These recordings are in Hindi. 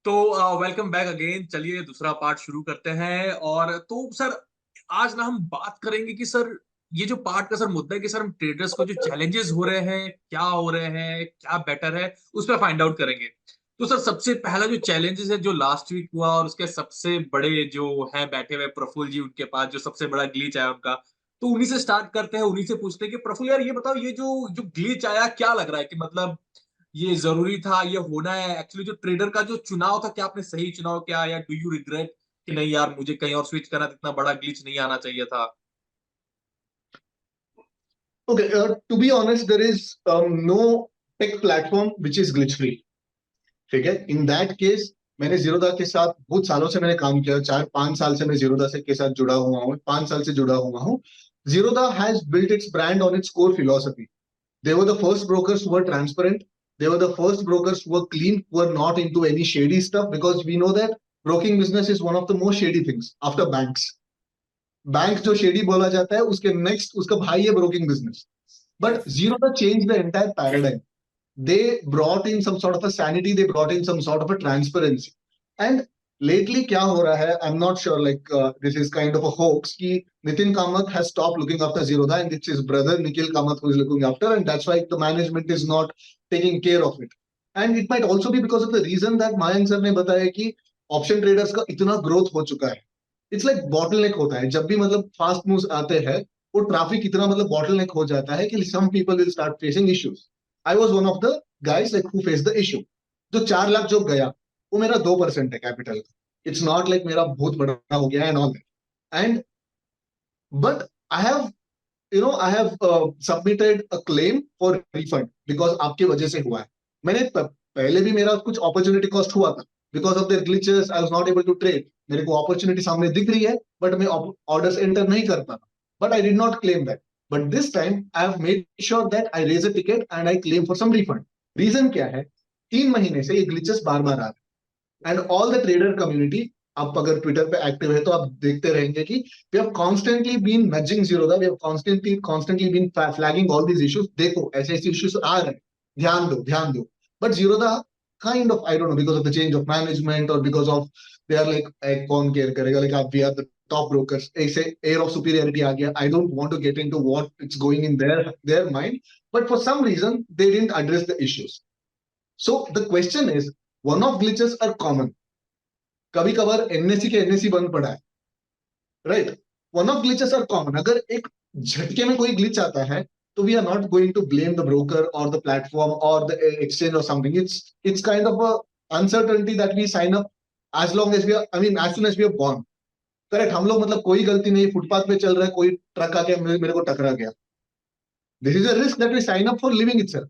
तो वेलकम बैक अगेन। चलिए दूसरा पार्ट शुरू करते हैं। और तो सर, आज ना हम बात करेंगे कि सर, ये जो पार्ट का सर मुद्दा है कि सर हम ट्रेडर्स को जो चैलेंजेस हो रहे हैं, क्या हो रहे हैं, क्या बेटर है, उस पर फाइंड आउट करेंगे। तो सर, सबसे पहला जो चैलेंजेस है जो लास्ट वीक हुआ, और उसके सबसे बड़े जो है बैठे हुए प्रफुल्ल जी, उनके पास जो सबसे बड़ा ग्लिच आया उनका, तो उन्हीं से स्टार्ट करते हैं, उन्हीं से पूछते हैं कि प्रफुल्ल यार, ये बताओ, ये जो जो ग्लिच आया, क्या लग रहा है कि मतलब ये जरूरी था, ये होना है एक्चुअली? जो ट्रेडर का जो चुनाव था, क्या आपने सही चुनाव किया, या डू यू रिग्रेट कि नहीं यार, मुझे कहीं और स्विच करना था, इतना बड़ा ग्लिच नहीं आना चाहिए था? Okay, to be honest, there is no tech platform which is glitch free. ठीक है, इन दैट केस मैंने जीरोदा के साथ बहुत सालों से मैंने काम किया। 4-5 साल से मैं जीरोदा से के साथ जुड़ा हुआ हूँ, 5 साल से जुड़ा हुआ हूँ। Zerodha has built it's brand on its core philosophy. They were the first brokers who were transparent. They were the first brokers who were clean, who were not into any shady stuff, because we know that broking business is one of the most shady things after banks. Bank जो शेडी बोला जाता है, उसके नेक्स्ट उसका भाई है broking business. But Zerodha changed the entire paradigm. They brought in some sort of a sanity. They brought in some sort of a transparency. And lately, क्या हो रहा है? I'm not sure. Like this is kind of a hoax. कि Nitin Kamath has stopped looking after Zerodha, and it's his brother Nikhil Kamath who is looking after, and that's why the management is not taking care of it. And it might also be because of the reason that Mayank sir ने बताया कि ऑप्शन ट्रेडर्स का इतना ग्रोथ हो चुका है. इट्स लाइक बॉटल नेक होता है जब भी मतलब फास्ट मूव्स आते हैं. वो ट्रैफिक इतना मतलब बॉटल नेक हो जाता है कि some people will start facing issues. I was one of the guys like who face the issue. जो 4 लाख जो गया, वो मेरा 2% है कैपिटल का. इट्स नॉट लाइक मेरा बहुत बड़ा हो गया and all that. And but I have I have submitted a claim for refund because आपकी वजह से हुआ है. मैंने पहले भी मेरा कुछ अपॉर्चुनिटी कॉस्ट हुआ था. Because of their glitches I was not able to trade. मेरे को अपॉर्चुनिटी सामने दिख रही है, बट मैं ऑर्डर्स एंटर नहीं कर पा. But I did not claim that. But this time I have made sure that I raise a ticket and I claim for some refund. Reason क्या है? 3 महीने से ये ग्लिचेस बार बार आ रहे हैं. And all the trader community, आप अगर ट्विटर पे एक्टिव है तो आप देखते रहेंगे कि we have constantly been nudging Zerodha. We have constantly been flagging all these issues. देखो ऐसे ऐसे issues आ रहे हैं, ध्यान दो ध्यान दो. But Zerodha kind of, I don't know, because of the change of management or because of they are like कौन केयर करेगा, like आप we are the top brokers, ऐसे air of superiority आ गया. I don't want to get into what it's going in their mind, but for some reason they didn't address the issues. So the question is, one of glitches are common. कभी कभार एनएससी के एनएससी बंद पड़ा है, right? One of glitches are common. अगर एक झटके में कोई ग्लिच आता है, तो we are not going to blame the broker और द प्लेटफॉर्म और द एक्सचेंज और something. It's kind of a uncertainty that we sign up as long as we are, I mean as soon as we are born. Correct, हम लोग मतलब कोई गलती नहीं, फुटपाथ पे चल रहा है, कोई ट्रक आके मेरे को टकरा गया. This is a risk that we sign up for living itself.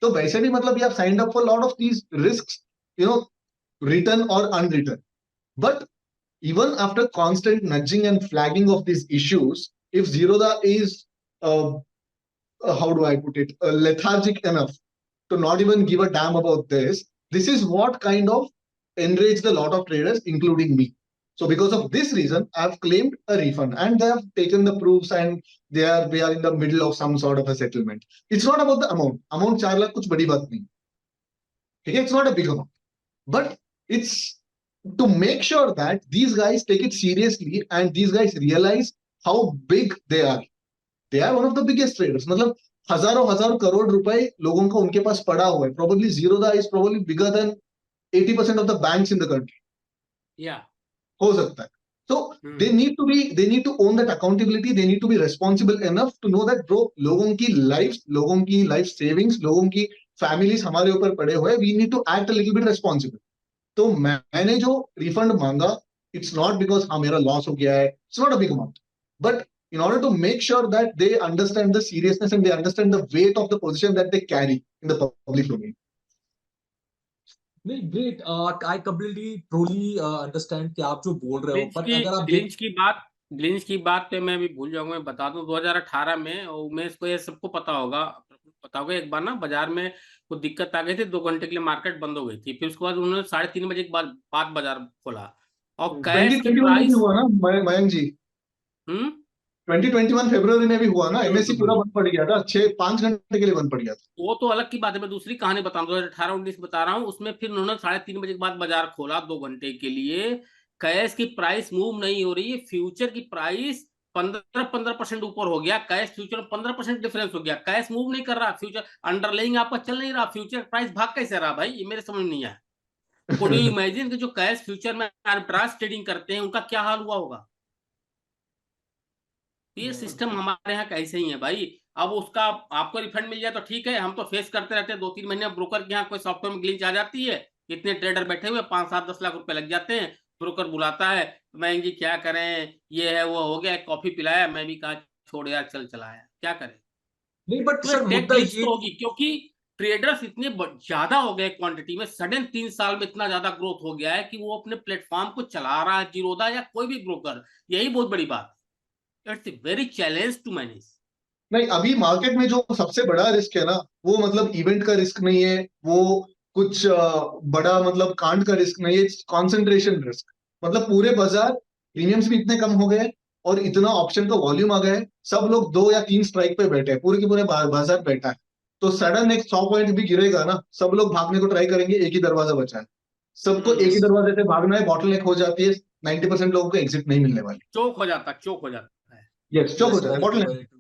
तो वैसे भी मतलब we have signed up for lot of these risks, you know, written or unwritten. But even after constant nudging and flagging of these issues, if Zerodha is, uh, how do I put it, lethargic enough to not even give a damn about this is what kind of enraged a lot of traders, including me. So because of this reason, I've claimed a refund and they have taken the proofs, and we are in the middle of some sort of a settlement. It's not about the amount. Amount 4 lakh कुछ बड़ी बात नहीं. Okay? It's not a big amount. But it's to make sure that these guys take it seriously and these guys realize how big they are. They are one of the biggest traders. मतलब हजारों हजारों करोड़ रुपए लोगों का उनके पास पड़ा हुआ है. Probably Zerodha is probably bigger than 80% of the banks in the country. या हो सकता है. So they need to own that accountability. They need to be responsible enough to know that bro, लोगों की life savings, लोगों की families हमारे ऊपर पड़े हुए. We need to act a little bit responsible. तो मैंने जो रिफंड मांगा, इट्स नॉट बिकॉज हाँ मेरा लॉस हो गया है, it's not a big amount. But in order to make sure that they understand the seriousness and they understand the weight of the position that they carry in the public domain. नहीं, great. I completely truly understand कि आप जो बोल रहे हो, ग्लिच बट की अगर आप देख। ग्लिच की बात ग्लिच की बात पे मैं भी भूल जाऊंगा. मैं बता दूं, 2018 में उमेश को ये सबको पता होगा एक बार ना बाजार में कुछ दिक्कत आ गई थी. 2 घंटे के लिए मार्केट बंद हो गई थी. फिर उसके बाद उन्होंने 3:30 बजे के बाद बाजार खोला और कैश की 2021 में भी प्राइस. हुआ ना मयंक जी? हम्म 2021 फरवरी में भी हुआ ना, एनएससी बिल्कुल पूरा बिल्कुल। बंद पड़ गया था, 5 घंटे के लिए बंद पड़ गया था। वो तो अलग की बात है, मैं दूसरी कहानी बता रहा हूँ, 2018-19 बता रहा हूँ। उसमें फिर उन्होंने 3:30 बजे के बाद बाजार खोला 2 घंटे के लिए। कैश की प्राइस मूव नहीं हो रही है, फ्यूचर की प्राइस 15% ऊपर हो गया, कैश फ्यूचर में 15% डिफरेंस हो गया, कैश मूव नहीं कर रहा, फ्यूचर अंडरलाइंग आपका चल नहीं रहा, फ्यूचर प्राइस भाग कैसे रहा भाई, ये मेरे समझ नहीं आया। कुड यू इमेजिन कि जो कैश फ्यूचर में आर्बिट्राज ट्रेडिंग करते हैं उनका क्या हाल हुआ होगा। ये सिस्टम हमारे यहाँ कैसे ही है भाई। अब उसका आपको रिफंड मिल जाए तो ठीक है, हम तो फेस करते रहते हैं 2-3 महीने, ब्रोकर के यहाँ कोई सॉफ्टवेयर में ग्लिच आ जाती है, इतने ट्रेडर बैठे हुए 5-7-10 लाख रुपए लग जाते हैं, ब्रोकर बुलाता है, मैं जी क्या करें, ये है वो हो गया, कॉफी पिलाया, मैं भी कहा छोड़ यार, चल चलाया, क्या करें। नहीं बट तो ये सर टेक मुद्दा ग्लिच ये तो होगी, क्योंकि ट्रेडर्स इतने ज्यादा हो गए क्वांटिटी में, सडन 3 साल में इतना ज्यादा ग्रोथ हो गया है कि वो अपने प्लेटफॉर्म को चला रहा है, जीरोधा या कोई भी ब्रोकर, यही बहुत बड़ी बात है। It's very challenge to manage. नहीं, अभी मार्केट में जो सबसे बड़ा रिस्क है ना, वो मतलब इवेंट का रिस्क नहीं है, वो कुछ बड़ा मतलब कांड का रिस्क नहीं है, कॉन्सेंट्रेशन रिस्क। मतलब पूरे बाजार प्रीमियम्स भी इतने कम हो गए और इतना ऑप्शन का वॉल्यूम आ गया है, सब लोग 2 या 3 स्ट्राइक पे बैठे हैं, पूरे के पूरे बाजार बैठा है। तो सडन एक 100 पॉइंट भी गिरेगा ना, सब लोग भागने को ट्राई करेंगे, एक ही दरवाजा बचा है, सबको एक ही दरवाजे से भागना है, बॉटल नेक हो जाती है, 90% लोगों को एग्जिट नहीं मिलने वाली। चोक हो जाता है। यस, चौक हो यस जाता है, वेरी बॉटल ट्रू नेक। Very true.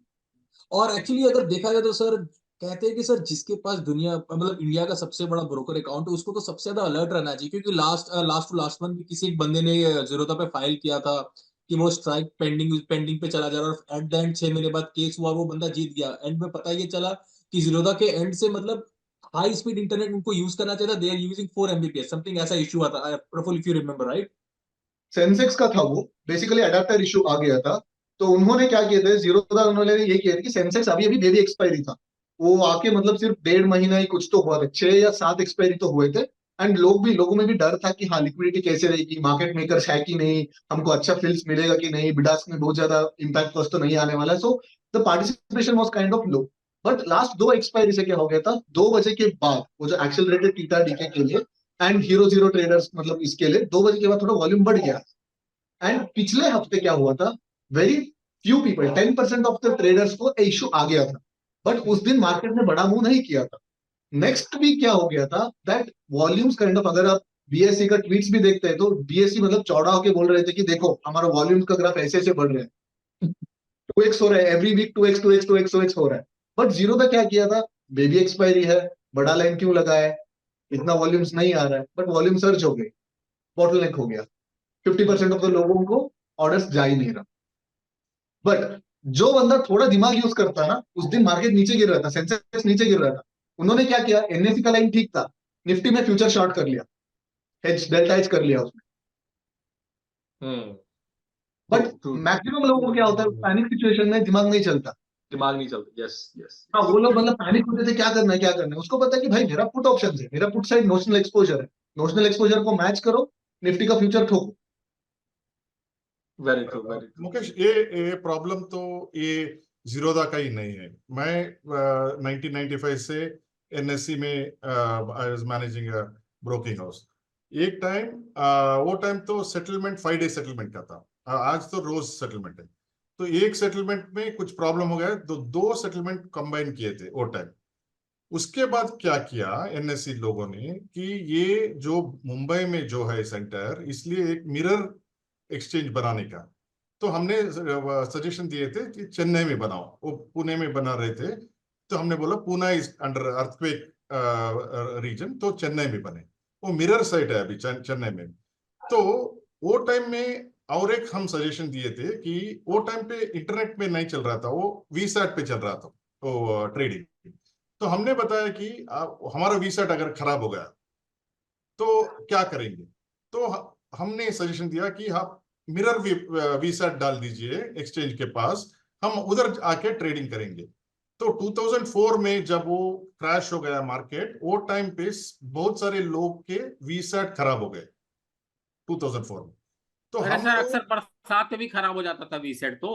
और एक्चुअली अगर देखा जाए तो सर कहते हैं कि सर जिसके पास दुनिया मतलब इंडिया का सबसे बड़ा ब्रोकर अकाउंट है उसको तो सबसे ज्यादा अलर्ट रहना चाहिए, क्योंकि लास्ट मंथ भी किसी एक बंदे ने जीरोधा पे फाइल किया था कि वो स्ट्राइक पेंडिंग पे चला जा रहा है, और एट द एंड 6 महीने बाद केस हुआ, वो बंदा जीत गया। एंड में पता ये चला कि जीरोधा के एंड से मतलब हाई स्पीड इंटरनेट उनको यूज करना चाहिए था, they are using 4 Mbps something, ऐसा इशू हुआ था, Praful if you remember right. Sensex का था वो, बेसिकली अडेप्टर इशू आ गया था। तो उन्होंने क्या किया था, जीरो था, उन्होंने ये किया था कि सेंसेक्स अभी अभी बेबी एक्सपायरी था, वो आके मतलब सिर्फ 1.5 महीना ही कुछ तो हुआ था, 6 या 7 एक्सपायरी तो हुए थे। एंड लोगों में भी डर था कि हाँ लिक्विडिटी कैसे रहेगी, मार्केट मेकर्स है कि नहीं, हमको अच्छा फिल्स मिलेगा कि नहीं, बिडास्क में बहुत ज्यादा इम्पैक्ट कॉस्ट तो नहीं आने वाला है। So the participation was kind of low. But last 2 expiry से क्या हो गया था, 2 बजे के बाद वो जो एक्सेलरेटेड टीटा डीके के लिए एंड हीरो जीरो ट्रेडर्स मतलब इसके लिए 2 बजे के बाद थोड़ा वॉल्यूम बढ़ गया। एंड पिछले हफ्ते क्या हुआ था, very few people, 10% of the traders को इशू आ गया था, बट उस दिन मार्केट ने बड़ा मूव नहीं किया था। नेक्स्ट वीक क्या हो गया था, दैट वॉल्यूम्स काइंड ऑफ, अगर आप बीएससी का ट्वीट्स भी देखते हैं तो बीएससी मतलब चौड़ा होकर बोल रहे थे कि देखो हमारा वॉल्यूम्स का ग्राफ ऐसे ऐसे बढ़ रहे हैं, 2x हो रहा है एवरी वीक, 2x हो रहा है। बट जीरो का क्या किया था, बेबी एक्सपायरी है, बड़ा लाइन क्यों लगा है, इतना वॉल्यूम्स नहीं आ रहा है, बट वॉल्यूम सर्च हो गई, बॉटल नेक हो गया, 50% ऑफ द लोगों को ऑर्डर्स जा ही नहीं रहा। बट जो बंदा थोड़ा दिमाग यूज करता है ना, उस दिन मार्केट नीचे गिर रहा था, सेंसेक्स नीचे गिर रहा था, उन्होंने क्या किया, एनएससी का लाइन ठीक था, निफ्टी में फ्यूचर शॉर्ट कर लिया, हेज डेल्टा हेज कर लिया उसमें। True but true. मैक्सिमम लोगों को क्या होता है, पैनिक सिचुएशन में दिमाग नहीं चलता। दिमाग नहीं चलता, यस यस। हाँ, वो लोग मतलब पैनिक होते थे, क्या करना है क्या करना है, उसको पता है कि भाई मेरा पुट ऑप्शन है, मेरा पुट साइड नोशनल एक्सपोजर है, नोशनल एक्सपोजर को मैच करो, निफ्टी का फ्यूचर ठोको। Very true very true. Mukesh, ये प्रॉब्लम तो ये जीरोधा का ही नहीं है। मैं 1995 से एनएससी में I was managing broking house. एक टाइम वो टाइम तो सेटलमेंट 5 डे सेटलमेंट का था, आज तो रोज सेटलमेंट है। तो एक सेटलमेंट में कुछ प्रॉब्लम हो गया तो 2 सेटलमेंट कंबाइन किए थे वो टाइम। उसके बाद क्या किया एनएससी लोगों ने कि ये जो मुंबई में जो है सेंटर, इसलिए एक मिरर एक्सचेंज बनाने का। तो हमने सजेशन दिए थे कि चेन्नई में बनाओ, वो पुणे में बना रहे थे, तो हमने बोला Pune is under earthquake region, तो चेन्नई में बने, वो मिरर साइट है अभी चेन्नई में। तो वो टाइम में और एक हम सजेशन दिए थे कि वो टाइम पे इंटरनेट में नहीं चल रहा था, वो वीसैट पे चल रहा था वो ट्रेडिंग। तो हमने बताया कि हमारा वीसैट अगर खराब हो गया तो क्या करेंगे। तो हमने सजेशन दिया कि आप मिरर वीसा डाल दीजिए एक्सचेंज के पास, हम उधर आके ट्रेडिंग करेंगे। तो 2004 में जब वो क्रैश हो गया मार्केट, वो टाइम पे बहुत सारे लोग के वीसा खराब हो गए 2004 में। तो अरे हम सर, तो अक्सर बरसात में भी खराब हो जाता था वीसेट तो,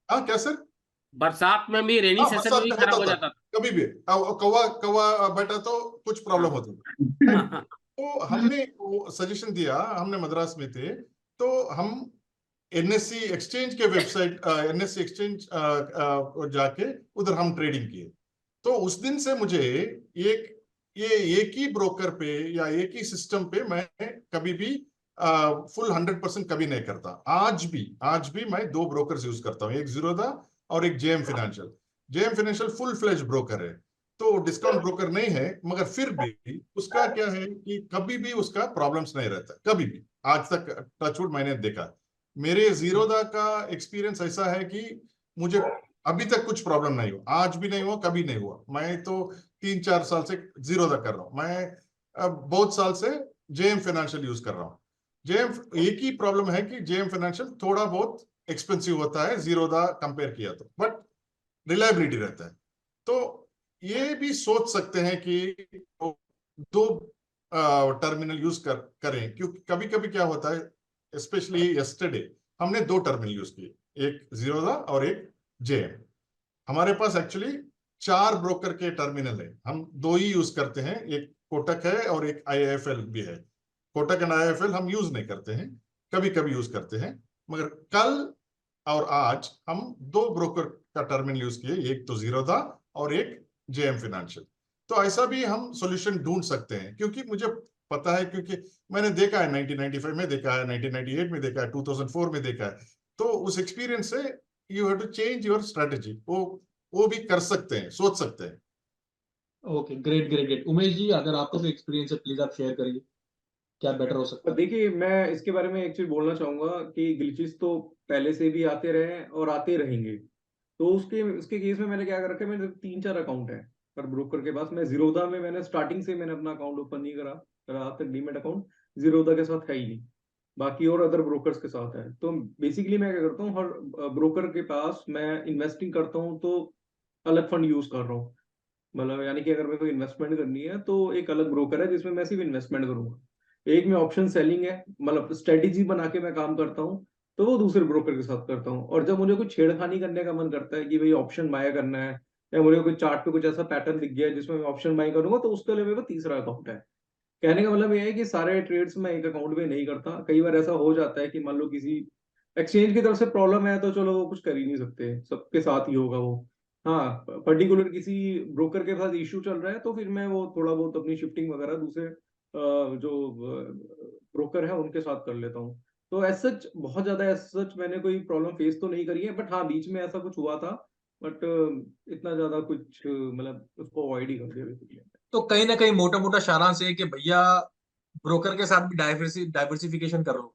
हाँ क्या सर, बरसात में भी, रेनी हाँ सेशन में बरसात भी में खराब होता हो था जाता कभी भी, कौवा कौवा बैठा तो कुछ प्रॉब्लम था। होती। हाँ। तो हमने वो सजेशन दिया, हमने मद्रास में थे, तो हम एनएससी एक्सचेंज के वेबसाइट, एनएससी एक्सचेंज जाके उधर हम ट्रेडिंग किए। तो उस दिन से मुझे एक ही ब्रोकर पे या एक ही सिस्टम पे मैं कभी भी फुल 100% कभी नहीं करता। आज भी मैं 2 ब्रोकर्स यूज करता हूँ, एक जीरोधा और एक JM Financial. JM Financial full fledge broker है, तो डिस्काउंट ब्रोकर नहीं है, मगर फिर भी उसका क्या है कि कभी भी उसका प्रॉब्लम्स नहीं रहता, कभी भी। आज तक टचवुड मैंने देखा। मेरे जीरोधा का एक्सपीरियंस ऐसा है कि मुझे अभी तक कुछ प्रॉब्लम नहीं हुआ, आज भी नहीं हुआ, कभी नहीं हुआ। मैं तो 3-4 साल से जीरोधा कर रहा हूँ। मैं बहुत साल से जेएम फाइनेंशियल यूज कर रहा हूँ। जेएम, एक ही प्रॉब्लम है कि जेएम फाइनेंशियल थोड़ा बहुत एक्सपेंसिव होता है जीरोधा कंपेयर किया तो, बट रिलायबिलिटी रहता है। तो ये भी सोच सकते हैं कि 2 टर्मिनल यूज करें, क्योंकि कभी कभी क्या होता है, स्पेशली यस्टरडे हमने 2 टर्मिनल यूज किए, एक जीरोधा और एक जेएम। हमारे पास एक्चुअली 4 ब्रोकर के टर्मिनल है, हम 2 ही यूज करते हैं, एक कोटक है और एक आईआईएफएल भी है। कोटक एंड आईआईएफएल हम यूज नहीं करते हैं, कभी कभी यूज करते हैं। मगर कल और आज हम 2 ब्रोकर का टर्मिनल यूज किए, एक तो जीरोधा और एक जेएम फाइनेंशियल। तो ऐसा भी हम सॉल्यूशन ढूंढ सकते हैं, क्योंकि मुझे पता है, क्योंकि मैंने देखा है 1995 में देखा है, 1998 में देखा है, 2004 में देखा है। तो उस एक्सपीरियंस से you have to change your strategy. वो भी कर सकते हैं, सोच सकते हैं। Okay, great great great. Umesh ji, अगर आपका कोई एक्सपीरियंस है प्लीज आप शेयर करिए, क्या बेटर हो सकता है। देखिए, मैं इसके बारे में एक चीज बोलना चाहूंगा कि ग्लिचेस तो पहले से भी आते रहे हैं और आते रहेंगे। तो उसके केस में मैंने क्या कर रखा है, मेरे 3-4 अकाउंट है पर ब्रोकर के पास। मैं जीरोधा में मैंने स्टार्टिंग से मैंने अपना अकाउंट ओपन नहीं करा, मेरा आज तक डीमेट अकाउंट जीरोधा के साथ है ही नहीं, बाकी और अदर ब्रोकर्स के साथ है। तो बेसिकली मैं क्या करता हूँ, हर ब्रोकर के पास मैं इन्वेस्टिंग करता हूँ तो अलग फंड यूज कर रहा हूँ। मतलब यानी कि अगर मेरे को इन्वेस्टमेंट करनी है तो एक अलग ब्रोकर है जिसमें मैं सिर्फ इन्वेस्टमेंट करूंगा। एक में ऑप्शन सेलिंग है, मतलब स्ट्रेटेजी बना के मैं काम करता हूँ, तो वो दूसरे ब्रोकर के साथ करता हूँ। और जब मुझे कुछ छेड़खानी करने का मन करता है कि भाई ऑप्शन बाय करना है, या मुझे कोई चार्ट पे कुछ ऐसा पैटर्न दिख गया है जिसमें मैं ऑप्शन बाय करूंगा, तो उसके लिए मेरे पास तीसरा अकाउंट है। कहने का मतलब ये है कि सारे ट्रेड्स मैं एक अकाउंट में नहीं करता। कई बार ऐसा हो जाता है कि मान लो किसी एक्सचेंज की तरफ से प्रॉब्लम है, तो चलो वो कुछ कर ही नहीं सकते, सबके साथ ही होगा वो। हाँ, पर्टिकुलर किसी ब्रोकर के साथ इश्यू चल रहा है तो फिर मैं वो थोड़ा बहुत अपनी शिफ्टिंग वगैरह दूसरे जो ब्रोकर है उनके साथ कर लेता हूँ। तो एज सच बहुत ज्यादा एज सच मैंने कोई प्रॉब्लम फेस तो नहीं करी है, बट हाँ बीच में ऐसा कुछ हुआ था, बट इतना ज्यादा कुछ मतलब उसको अवॉइड ही कर दिया बेसिकली। तो कहीं ना कहीं मोटा मोटा सारांश है कि भैया ब्रोकर के साथ भी डाइवर्सिफिकेशन कर लो।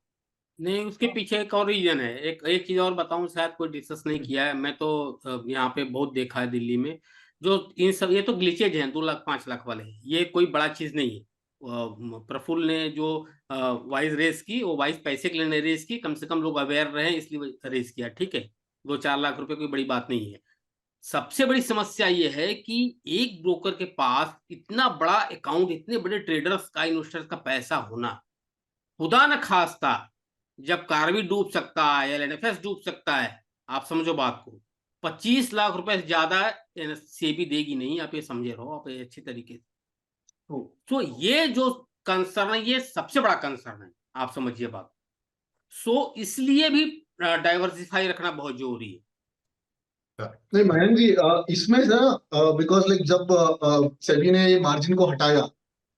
नहीं, उसके पीछे एक और रीजन है। एक एक चीज और बताऊं, शायद कोई डिस्कस नहीं किया है, मैं तो यहाँ पे बहुत देखा है दिल्ली में। जो इन सब, ये तो ग्लिचेज हैं 2 लाख 5 लाख वाले, ये कोई बड़ा चीज नहीं है। प्रफुल्ल ने जो वाइज रेस की, वो वाइज पैसे के लिए नहीं रेस की, कम से कम लोग अवेयर रहे इसलिए रेस किया, ठीक है। 2-4 लाख रुपए कोई बड़ी बात नहीं है। सबसे बड़ी समस्या ये है कि एक ब्रोकर के पास इतना बड़ा अकाउंट, इतने बड़े ट्रेडर्स का, इन्वेस्टर्स का पैसा होना, खुदा न खास्ता जब कारवी डूब सकता है या एनएफएस डूब सकता है, आप समझो बात को। 25 लाख रुपए से ज्यादा सेबी देगी नहीं, आप ये समझे रहो, आप ये अच्छी तरीके से। तो ये जो कंसर्न है, ये सबसे बड़ा कंसर्न है, आप समझिए बात। सो इसलिए भी डाइवर्सिफाई रखना बहुत जरूरी है। नहीं मयंक जी, इसमें ना बिकॉज लाइक जब सेबी ने ये मार्जिन को हटाया,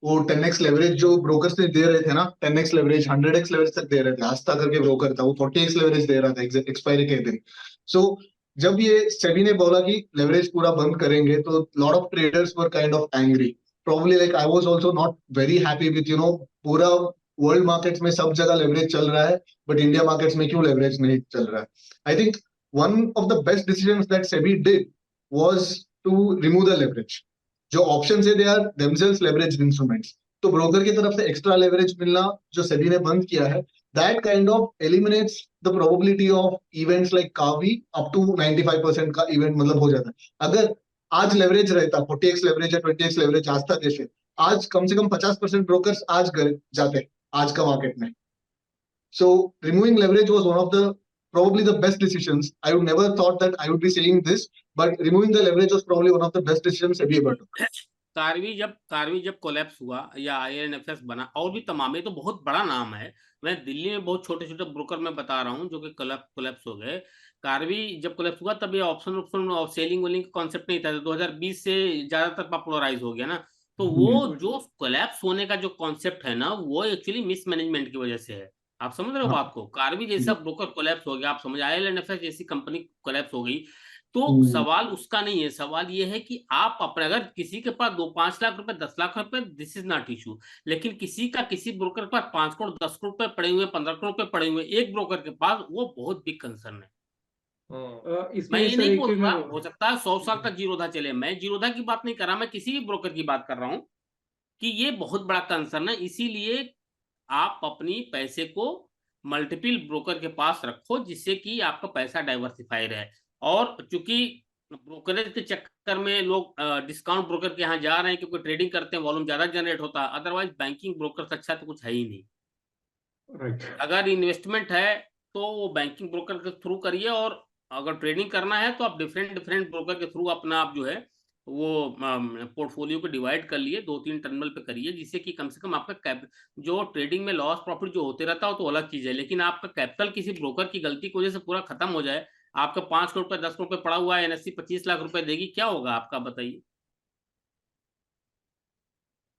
वो 10x लेवरेज जो ब्रोकर्स ने दे रहे थे ना, 10x लेवरेज 100x लेवरेज तक दे रहे थे। आस्था करके ब्रोकर था, वो 40x लेवरेज दे रहा था एक्सपायरी के दिन। सो जब ये सेबी ने बोला कि लेवरेज पूरा बंद करेंगे, तो lot of traders were kind of angry. Probably like I was also not very happy with पूरा वर्ल्ड मार्केट्स में सब जगह लेवरेज चल रहा है, बट इंडिया मार्केट्स में क्यों लेवरेज नहीं चल रहा है। I think one of the best decisions that SEBI did was to remove the leverage. जो options है, they are themselves leveraged instruments. तो broker की तरफ से extra leverage मिलना जो SEBI ने बंद किया है, that kind of eliminates the probability of events like Kavi up to 95% का event मतलब हो जाता है। अगर आज leverage रहता 40x leverage या 20x leverage आज तक जैसे, आज कम से कम 50% brokers आज जाते आज का market में। So removing leverage was one of the probably the best decisions. I would never thought that I would be saying this, but removing the leverage was probably one of the best decisions SEBI ever took. Karvy जब कोलैप्स हुआ या IL&FS बना और भी तमाम, ये तो बहुत बड़ा नाम है। मैं दिल्ली में बहुत छोटे छोटे ब्रोकर में बता रहा हूँ जो कि कोलैप्स हो गए। कार्वी जब कोलैप्स हुआ तब ये ऑप्शन और सेलिंग वेलिंग का कॉन्सेप्ट नहीं था, 2020 से ज्यादातर पॉपुलराइज हो गया ना। तो वो जो कोलैप्स होने का जो कॉन्सेप्ट है ना, वो एक्चुअली मिसमैनेजमेंट की वजह से है। आप समझ रहे हो हाँ बात को? कार्वी जैसा ब्रोकर कोलैप्स हो गया, आप समझ, IL&FS जैसी कंपनी कोलैप्स हो गई। तो सवाल उसका नहीं है, सवाल ये है कि आप अपने, अगर किसी के पास 2-5 लाख रुपए 10 लाख रुपए, दिस इज नॉट इशू। लेकिन किसी ब्रोकर के पास 5 करोड़ 10 करोड़ रुपए पड़े हुए, 15 करोड़ रुपए पड़े हुए एक ब्रोकर के पास, वो बहुत बिग कंसर्न है। मैं इसमें ये सर नहीं एक बोल चीज रहा मैं हो सकता है 100 साल तक जीरोधा चले, मैं जीरोधा की बात नहीं कर रहा, मैं किसी भी ब्रोकर की बात कर रहा हूं कि ये बहुत बड़ा कंसर्न है। इसीलिए आप अपनी पैसे को मल्टीपल ब्रोकर के पास रखो, जिससे कि आपका पैसा डाइवर्सिफाई रहे। और चूंकि ब्रोकरेज के चक्कर में लोग डिस्काउंट ब्रोकर के यहाँ जा रहे हैं क्योंकि ट्रेडिंग करते हैं, वॉल्यूम ज्यादा जनरेट होता है। अदरवाइज बैंकिंग ब्रोकर से अच्छा तो कुछ है ही नहीं। राइट। अगर इन्वेस्टमेंट है तो वो बैंकिंग ब्रोकर के थ्रू करिए, और अगर ट्रेडिंग करना है तो आप डिफरेंट डिफरेंट ब्रोकर के थ्रू अपना आप जो है वो पोर्टफोलियो को डिवाइड कर लिए, 2-3 टर्मिनल पे करिए, जिससे कि कम से कम आपका कैप, जो ट्रेडिंग में लॉस प्रॉफिट जो होते रहता हो तो अलग चीज है, लेकिन आपका कैपिटल किसी ब्रोकर की गलती की वजह से पूरा खत्म हो जाए। आपका 5 करोड़ रुपए 10 करोड़ रुपए पड़ा हुआ है, NSE 25 लाख रुपए देगी, क्या होगा आपका, बताइए?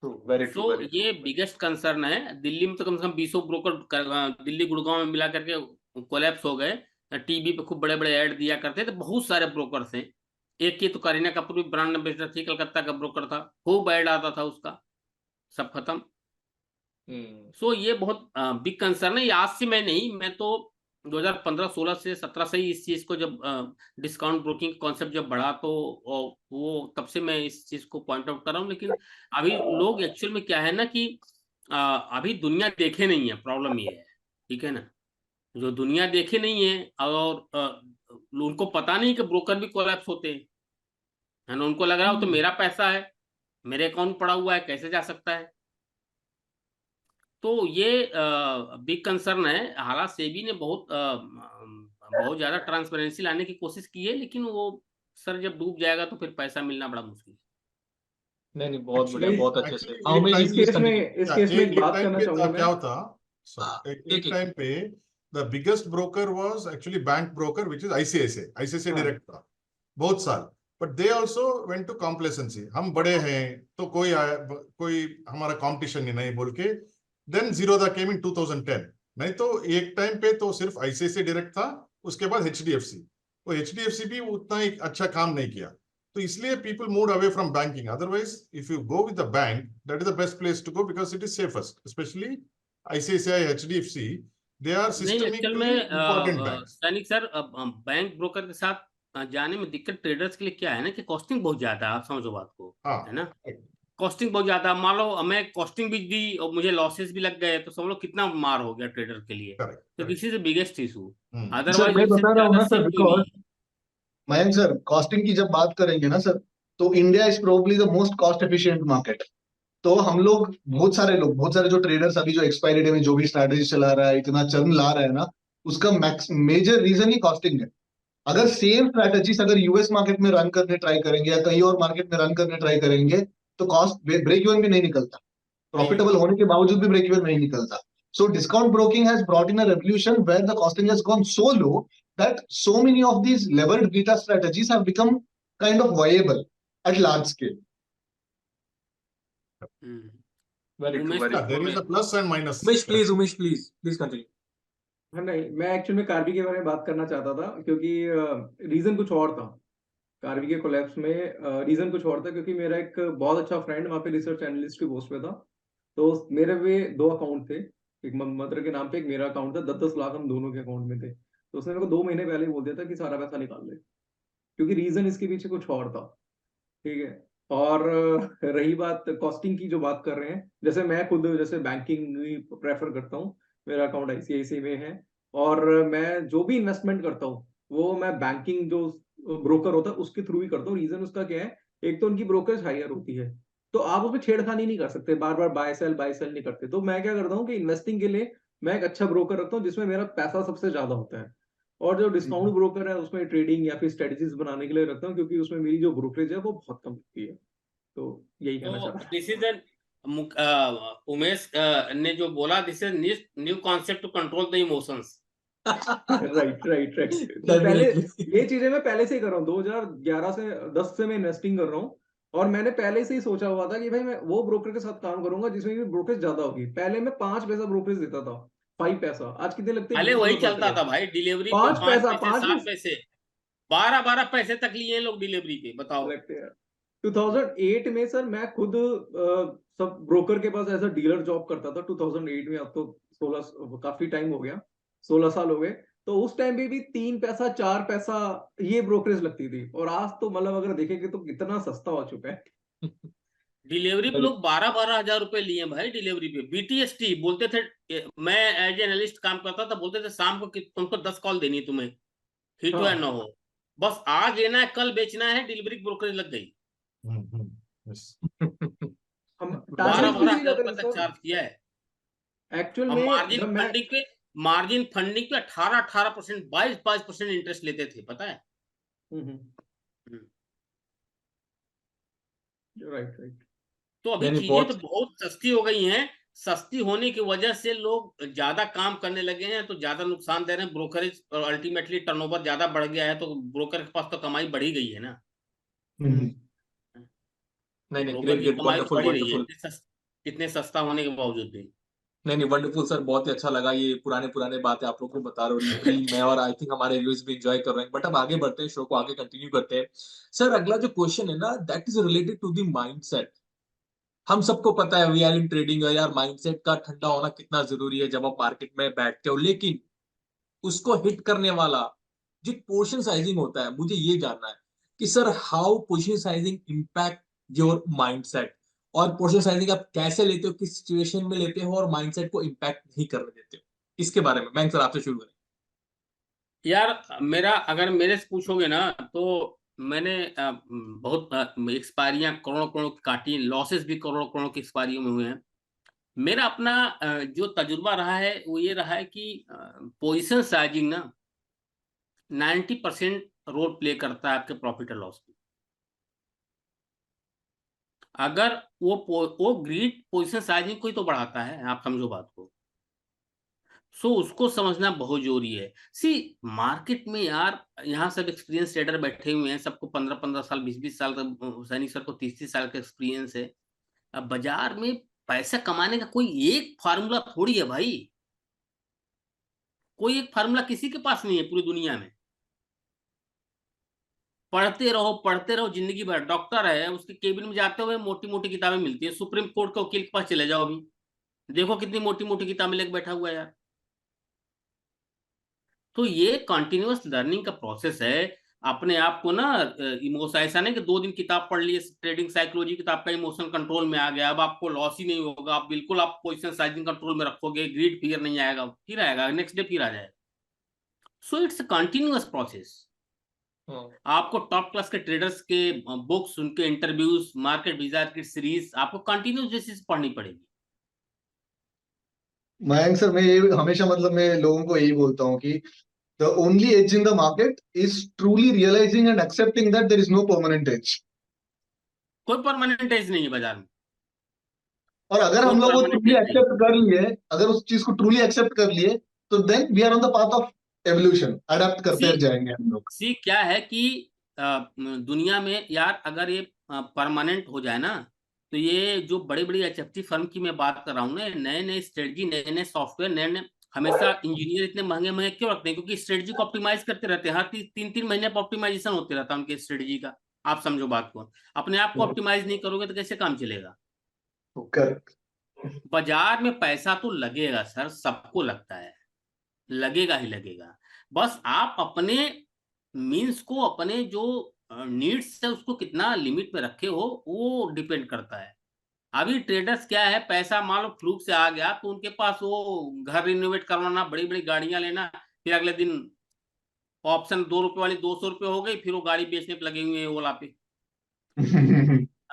Very so true very true. ये बिगेस्ट कंसर्न है। दिल्ली में तो कम से कम 20 ब्रोकर दिल्ली गुड़गांव में मिला करके कोलैप्स हो गए। टीवी पे खूब बड़े बड़े ऐड दिया करते थे, बहुत सारे ब्रोकर्स हैं। एक की तो करीना कपूर भी ब्रांड एम्बेसडर थी, कलकत्ता का ब्रोकर था, खूब ऐड आता था उसका, सब खत्म। सो ये बहुत बिग कंसर्न है। ये आज से मैं नहीं, मैं तो 2015-16 से 17 से ही इस चीज को, जब डिस्काउंट ब्रोकिंग कॉन्सेप्ट जब बढ़ा तो वो तब से मैं इस चीज को पॉइंट आउट कर रहा हूँ। लेकिन अभी लोग एक्चुअल में क्या है ना कि अभी दुनिया देखे नहीं है, प्रॉब्लम ये है, ठीक है ना? जो दुनिया देखे नहीं है, और उनको पता नहीं कि ब्रोकर भी कोलैप्स होते हैं, है ना? उनको लग रहा हो तो मेरा पैसा है, मेरे अकाउंट पड़ा हुआ है, कैसे जा सकता है? तो ये बिग कंसर्न है। हालांकि सेबी ने बहुत ज्यादा ट्रांसपेरेंसी लाने की कोशिश की है, लेकिन वो सर जब डूब जाएगा तो फिर पैसा मिलना बड़ा मुश्किल है। नहीं नहीं, बहुत बढ़िया, एक्चुअली बहुत अच्छे से। एक्चुअली एक उमेश जी टाइम प्लीज इस कंटिन्यू। केस में एक एक बात टाइम करना पे चाहूंगा क्या मैं। होता, एक एक टाइम पे the biggest broker was actually bank broker which is ICICI हाँ। डायरेक्ट था बहुत साल। But they also went to complacency, हम बड़े हैं तो कोई हमारा कंपटीशन ही नहीं बोल के देन जीरोधा केम इन 2010। नहीं तो एक टाइम पे तो सिर्फ आईसीआईसीआई डायरेक्ट था, उसके बाद एचडीएफसी। वो एचडीएफसी भी उतना एक अच्छा काम नहीं किया, तो इसलिए people move away from banking. Otherwise if you go with the bank, that is the best place to go because it is safest, specially ICICI HDFC, they are नहीं, एक्चुअल सिस्टमिकली में important banks. Sainik sir, bank broker के साथ जाने में दिक्कत ट्रेडर्स के लिए क्या है ना कि कॉस्टिंग बहुत ज्यादा है, आप समझो बात को, है हाँ, ना? कॉस्टिंग बहुत ज्यादा, मान लो मैं कॉस्टिंग भी दी और मुझे लॉसेस भी लग गए, तो समझ लो कितना मार हो गया ट्रेडर के लिए। करेक्ट तो correct. This is the biggest issue. Sir otherwise मैं इससे बता रहा हूँ ज्यादा ना सर, सेफ कोई नहीं बिकॉज है। मयंक सर, कॉस्टिंग की जब बात करेंगे ना सर, तो India is probably the most cost efficient market. तो हम लोग, बहुत सारे जो ट्रेडर्स अभी जो एक्सपायरी डे में जो भी स्ट्रैटेजी चला रहा है, इतना चर्न ला रहा है ना, उसका मेजर रीजन ही कॉस्टिंग है। अगर सेम स्ट्रैटेजीज अगर यूएस मार्केट में रन करने ट्राई करेंगे या कहीं और मार्केट में रन करने ट्राई करेंगे, तो कॉस्ट ब्रेक इवन भी नहीं निकलता, नहीं प्रॉफिटेबल होने के बावजूद भी ब्रेक इवन नहीं निकलता। So discount broking has brought in a revolution where the costing has gone so low that so many of these levered beta strategies have become kind of viable at large scale. Very true, Umesh very कुछ Yeah, true. बोल there रहे is a थे? plus and minus. Umesh please continue. हाँ, नहीं, मैं एक्चुअल में कार्वी के बारे में बात करना चाहता था क्योंकि रीजन कुछ और था। कार्वी के कोलैप्स में रीजन कुछ और था क्योंकि मेरा एक बहुत अच्छा फ्रेंड वहाँ पे रिसर्च एनालिस्ट की पोस्ट पे था। तो मेरे पे 2 अकाउंट थे, एक मंत्र के नाम पे, एक मेरा अकाउंट था। 10-10 लाख हम दोनों के अकाउंट में थे। तो उसने मेरे को 2 महीने पहले ही बोल दिया था कि सारा पैसा निकाल ले, क्योंकि रीजन इसके पीछे कुछ और था। ठीक है। और रही बात कॉस्टिंग की जो बात कर रहे हैं, जैसे मैं खुद जैसे बैंकिंग प्रेफर करता हूँ, मेरा अकाउंट आईसीआईसीआई में है, और मैं जो भी इन्वेस्टमेंट करता हूँ वो मैं बैंकिंग जो ब्रोकर होता है उसके थ्रू ही करता हूँ। रीजन उसका क्या है, एक तो उनकी ब्रोकरेज हायर होती है, तो आप उसमें छेड़खानी नहीं कर सकते, बार बार बाय सेल नहीं करते। तो मैं क्या करता हूँ कि इन्वेस्टिंग के लिए मैं एक अच्छा ब्रोकर रखता हूँ जिसमें मेरा पैसा सबसे ज्यादा होता है। और जो डिस्काउंट ब्रोकर है उसमें ट्रेडिंग या फिर स्ट्रेटेजीज बनाने के लिए रखता हूँ, क्योंकि उसमें मेरी जो ब्रोकरेज है वो बहुत कम होती है। तो यही कहना तो चाह रहा दिस इज उमेश ने जो बोला, this is new concept to control the emotions. Right right right. तो पहले डेफिनेटली। ये चीजें मैं पहले से ही कर रहा हूँ, 2011 से 10 से मैं इन्वेस्टिंग कर रहा हूँ। और मैंने पहले से ही सोचा हुआ था कि भाई मैं वो ब्रोकर के साथ काम करूंगा जिसमें भी ब्रोकरेज ज्यादा होगी। पहले मैं 5 पैसा ब्रोकरेज देता था, 5 पैसा, आज कितने लगते हैं, पहले 20 वही रुपए बढ़ चलता गए, था भाई, डिलीवरी पे 5 5 पैसा, पैसे 5 7 पैसे पैसे 12 पैसे तक लिए हैं लोग डिलीवरी पे, बताओ। लगते हैं। 2008 में सर मैं खुद सब ब्रोकर के पास एज अ डीलर जॉब करता था 2008 में। अब तो 16 काफी टाइम हो गया, 16 साल हो गए। तो उस टाइम पे भी 3 पैसा 4 पैसा ये ब्रोकरेज लगती थी। और आज तो मतलब अगर देखेंगे तो कितना सस्ता हो चुका है। डिलीवरी पे लोग 12-12 हजार रुपए लिए भाई डिलीवरी पे। बीटीएसटी बोलते थे, मैं एज एनालिस्ट काम करता था, बोलते थे शाम को तुमको 10 कॉल देनी है तुम्हें, हिट हो या हाँ ना हो, बस आज लेना है कल बेचना है, डिलीवरी ब्रोकरेज लग गई। yes. हम बारह टारगेट बारह भी नहीं हजार लग रुपए रहे तक सर चार्ज किया है। एक्चुअल और में। जब मैं मार्जिन फंडिंग पे 18% 22% इंटरेस्ट लेते थे, पता है। Right right. तो अभी नहीं नहीं, चीजें तो बहुत बहुत सस्ती हो गई हैं। सस्ती होने की वजह से लोग ज्यादा काम करने लगे हैं, तो ज्यादा नुकसान दे रहे हैं ब्रोकरेज, और अल्टीमेटली टर्नओवर ज्यादा बढ़ गया है, तो ब्रोकर के पास तो कमाई बढ़ ही गई है ना। नहीं नहीं, ब्रोकर ग्रेट की ग्रेट, कमाई तो वंडरफुल बढ़ ही रही है, वंडरफुल। इतने सस्ता होने के बावजूद भी। नहीं नहीं, वंडरफुल सर, बहुत ही अच्छा लगा ये पुराने पुराने बातें आप लोग को बता रहे हो, लिटरली मैं और आई थिंक हमारे व्यूअर्स भी एंजॉय कर रहे हैं। बट अब आगे बढ़ते हैं, शो को आगे कंटिन्यू करते हैं। सर अगला जो क्वेश्चन है ना, that is related to the mindset. हम सबको पता है वी आर इन ट्रेडिंग यार, माइंडसेट का ठंडा होना कितना जरूरी है जब आप मार्केट में बैठते हो। लेकिन उसको हिट करने वाला जो पोर्शन साइजिंग होता है, मुझे ये जानना है कि sir how portion sizing impact your mindset, और पोर्शन साइजिंग आप कैसे लेते हो, किस सिचुएशन में लेते हो, और माइंडसेट को इम्पैक्ट नहीं करने देते हो, इसके बारे में मैं सर आपसे शुरू करें। यार मेरा, अगर मेरे से पूछोगे ना, तो मैंने बहुत एक्सपायरियां करोड़ों करोड़ों की काटी, लॉसेस भी करोड़ों करोड़ों की एक्सपायरियों में हुए हैं। मेरा अपना जो तजुर्बा रहा है वो ये रहा है कि पोजीशन साइजिंग ना 90% रोल प्ले करता है आपके प्रॉफिट और लॉस में। अगर वो ग्रीड पोजीशन साइजिंग को ही तो बढ़ाता है, आप समझो बात को। सो उसको समझना बहुत जरूरी है। सी मार्केट में यार, यहाँ सब एक्सपीरियंस ट्रेडर बैठे हुए हैं, सबको 15-15 साल 20-20 साल का, सैनिक सर को 30-30 साल का एक्सपीरियंस है। अब बाजार में पैसा कमाने का कोई एक फार्मूला थोड़ी है भाई, कोई एक फार्मूला किसी के पास नहीं है पूरी दुनिया में। पढ़ते रहो जिंदगी भर। डॉक्टर है, उसके केबिन में जाते हुए मोटी मोटी किताबें मिलती है, सुप्रीम कोर्ट के वकील के पास चले जाओ अभी, देखो कितनी मोटी मोटी किताबें लेकर बैठा हुआ है यार। तो ये कंटिन्यूअस लर्निंग का प्रोसेस है। अपने आप को ना इमोशन, ऐसा नहीं कि 2 दिन किताब पढ़ ली ट्रेडिंग साइकोलॉजी किताब का, इमोशन कंट्रोल में आ गया, अब आपको लॉस ही नहीं होगा, आप बिल्कुल आप पोजीशन साइजिंग कंट्रोल में रखोगे, ग्रीड फियर नहीं आएगा, फिर आएगा नेक्स्ट डे फिर आ जाएगा। So it's a continuous process. आपको टॉप क्लास के ट्रेडर्स के बुक्स, उनके इंटरव्यूज, मार्केट विजार्ड की सीरीज आपको कंटिन्यूअस बेसिस पढ़नी पड़ेगी। मयंक सर, मैं ये हमेशा मतलब मैं लोगों को यही बोलता हूँ कि the only edge in the market is truly realizing and accepting that there is no permanent edge. कोई परमानेंट एज नहीं है बाजार में, और अगर कोई हम लोग वो परमानेंट ट्रूली एज नहीं। एक्सेप्ट कर लिए, अगर उस चीज को ट्रूली एक्सेप्ट कर लिए, तो then we are on the path of evolution, adapt सी करते जाएंगे हम लोग। सी क्या है कि दुनिया में यार, अगर ये परमानेंट हो जाए ना, तो ये जो बड़ी बड़ी एचएफटी फर्म की मैं बात कर रहा हूँ ना, नए नए स्ट्रेटजी, नए नए सॉफ्टवेयर, नए नए, हमेशा इंजीनियर इतने महंगे महंगे क्यों रखते हैं? क्योंकि स्ट्रेटजी को ऑप्टिमाइज करते रहते हैं, हर 3-3 महीने पर ऑप्टिमाइजेशन होते रहता है उनके स्ट्रेटजी का। आप समझो बात को, अपने आप को ऑप्टिमाइज नहीं करोगे तो कैसे काम चलेगा? करेक्ट। बाजार में पैसा तो लगेगा सर, सबको लगता है, लगेगा ही लगेगा। बस आप अपने मीन्स को, अपने जो नीड्स है उसको कितना लिमिट में रखे हो, वो डिपेंड करता है। अभी ट्रेडर्स क्या है, पैसा मान लो फ्लूक से आ गया तो उनके पास वो घर रिनोवेट करवाना, बड़ी बड़ी गाड़ियां लेना, फिर अगले दिन ऑप्शन 2 रुपए वाली 200 रुपए हो गई, फिर वो गाड़ी बेचने पे लगे हुए हैं ओला पे,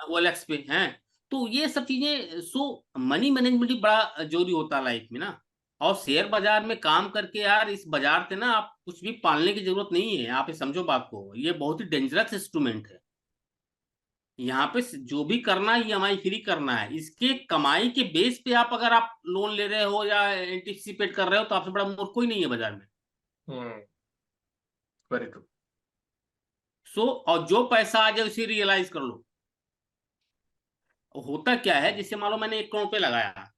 ओएलएक्स पे हैं। तो ये सब चीजें, सो मनी मैनेजमेंट भी बड़ा जरूरी होता है लाइफ में ना। और शेयर बाजार में काम करके यार, इस बाजार से ना आप कुछ भी पालने की जरूरत नहीं है, आप ये समझो बात को, ये बहुत ही डेंजरस इंस्ट्रूमेंट है। यहाँ पे जो भी करना है EMI फ्री करना है। इसके कमाई के बेस पे आप अगर आप लोन ले रहे हो या एंटिसिपेट कर रहे हो तो आपसे बड़ा मूर्ख कोई नहीं है बाजार में। Very true. सो और जो पैसा आ जाए उसे रियलाइज कर लो। होता क्या है, जैसे मान लो मैंने 1 करोड़ लगाया,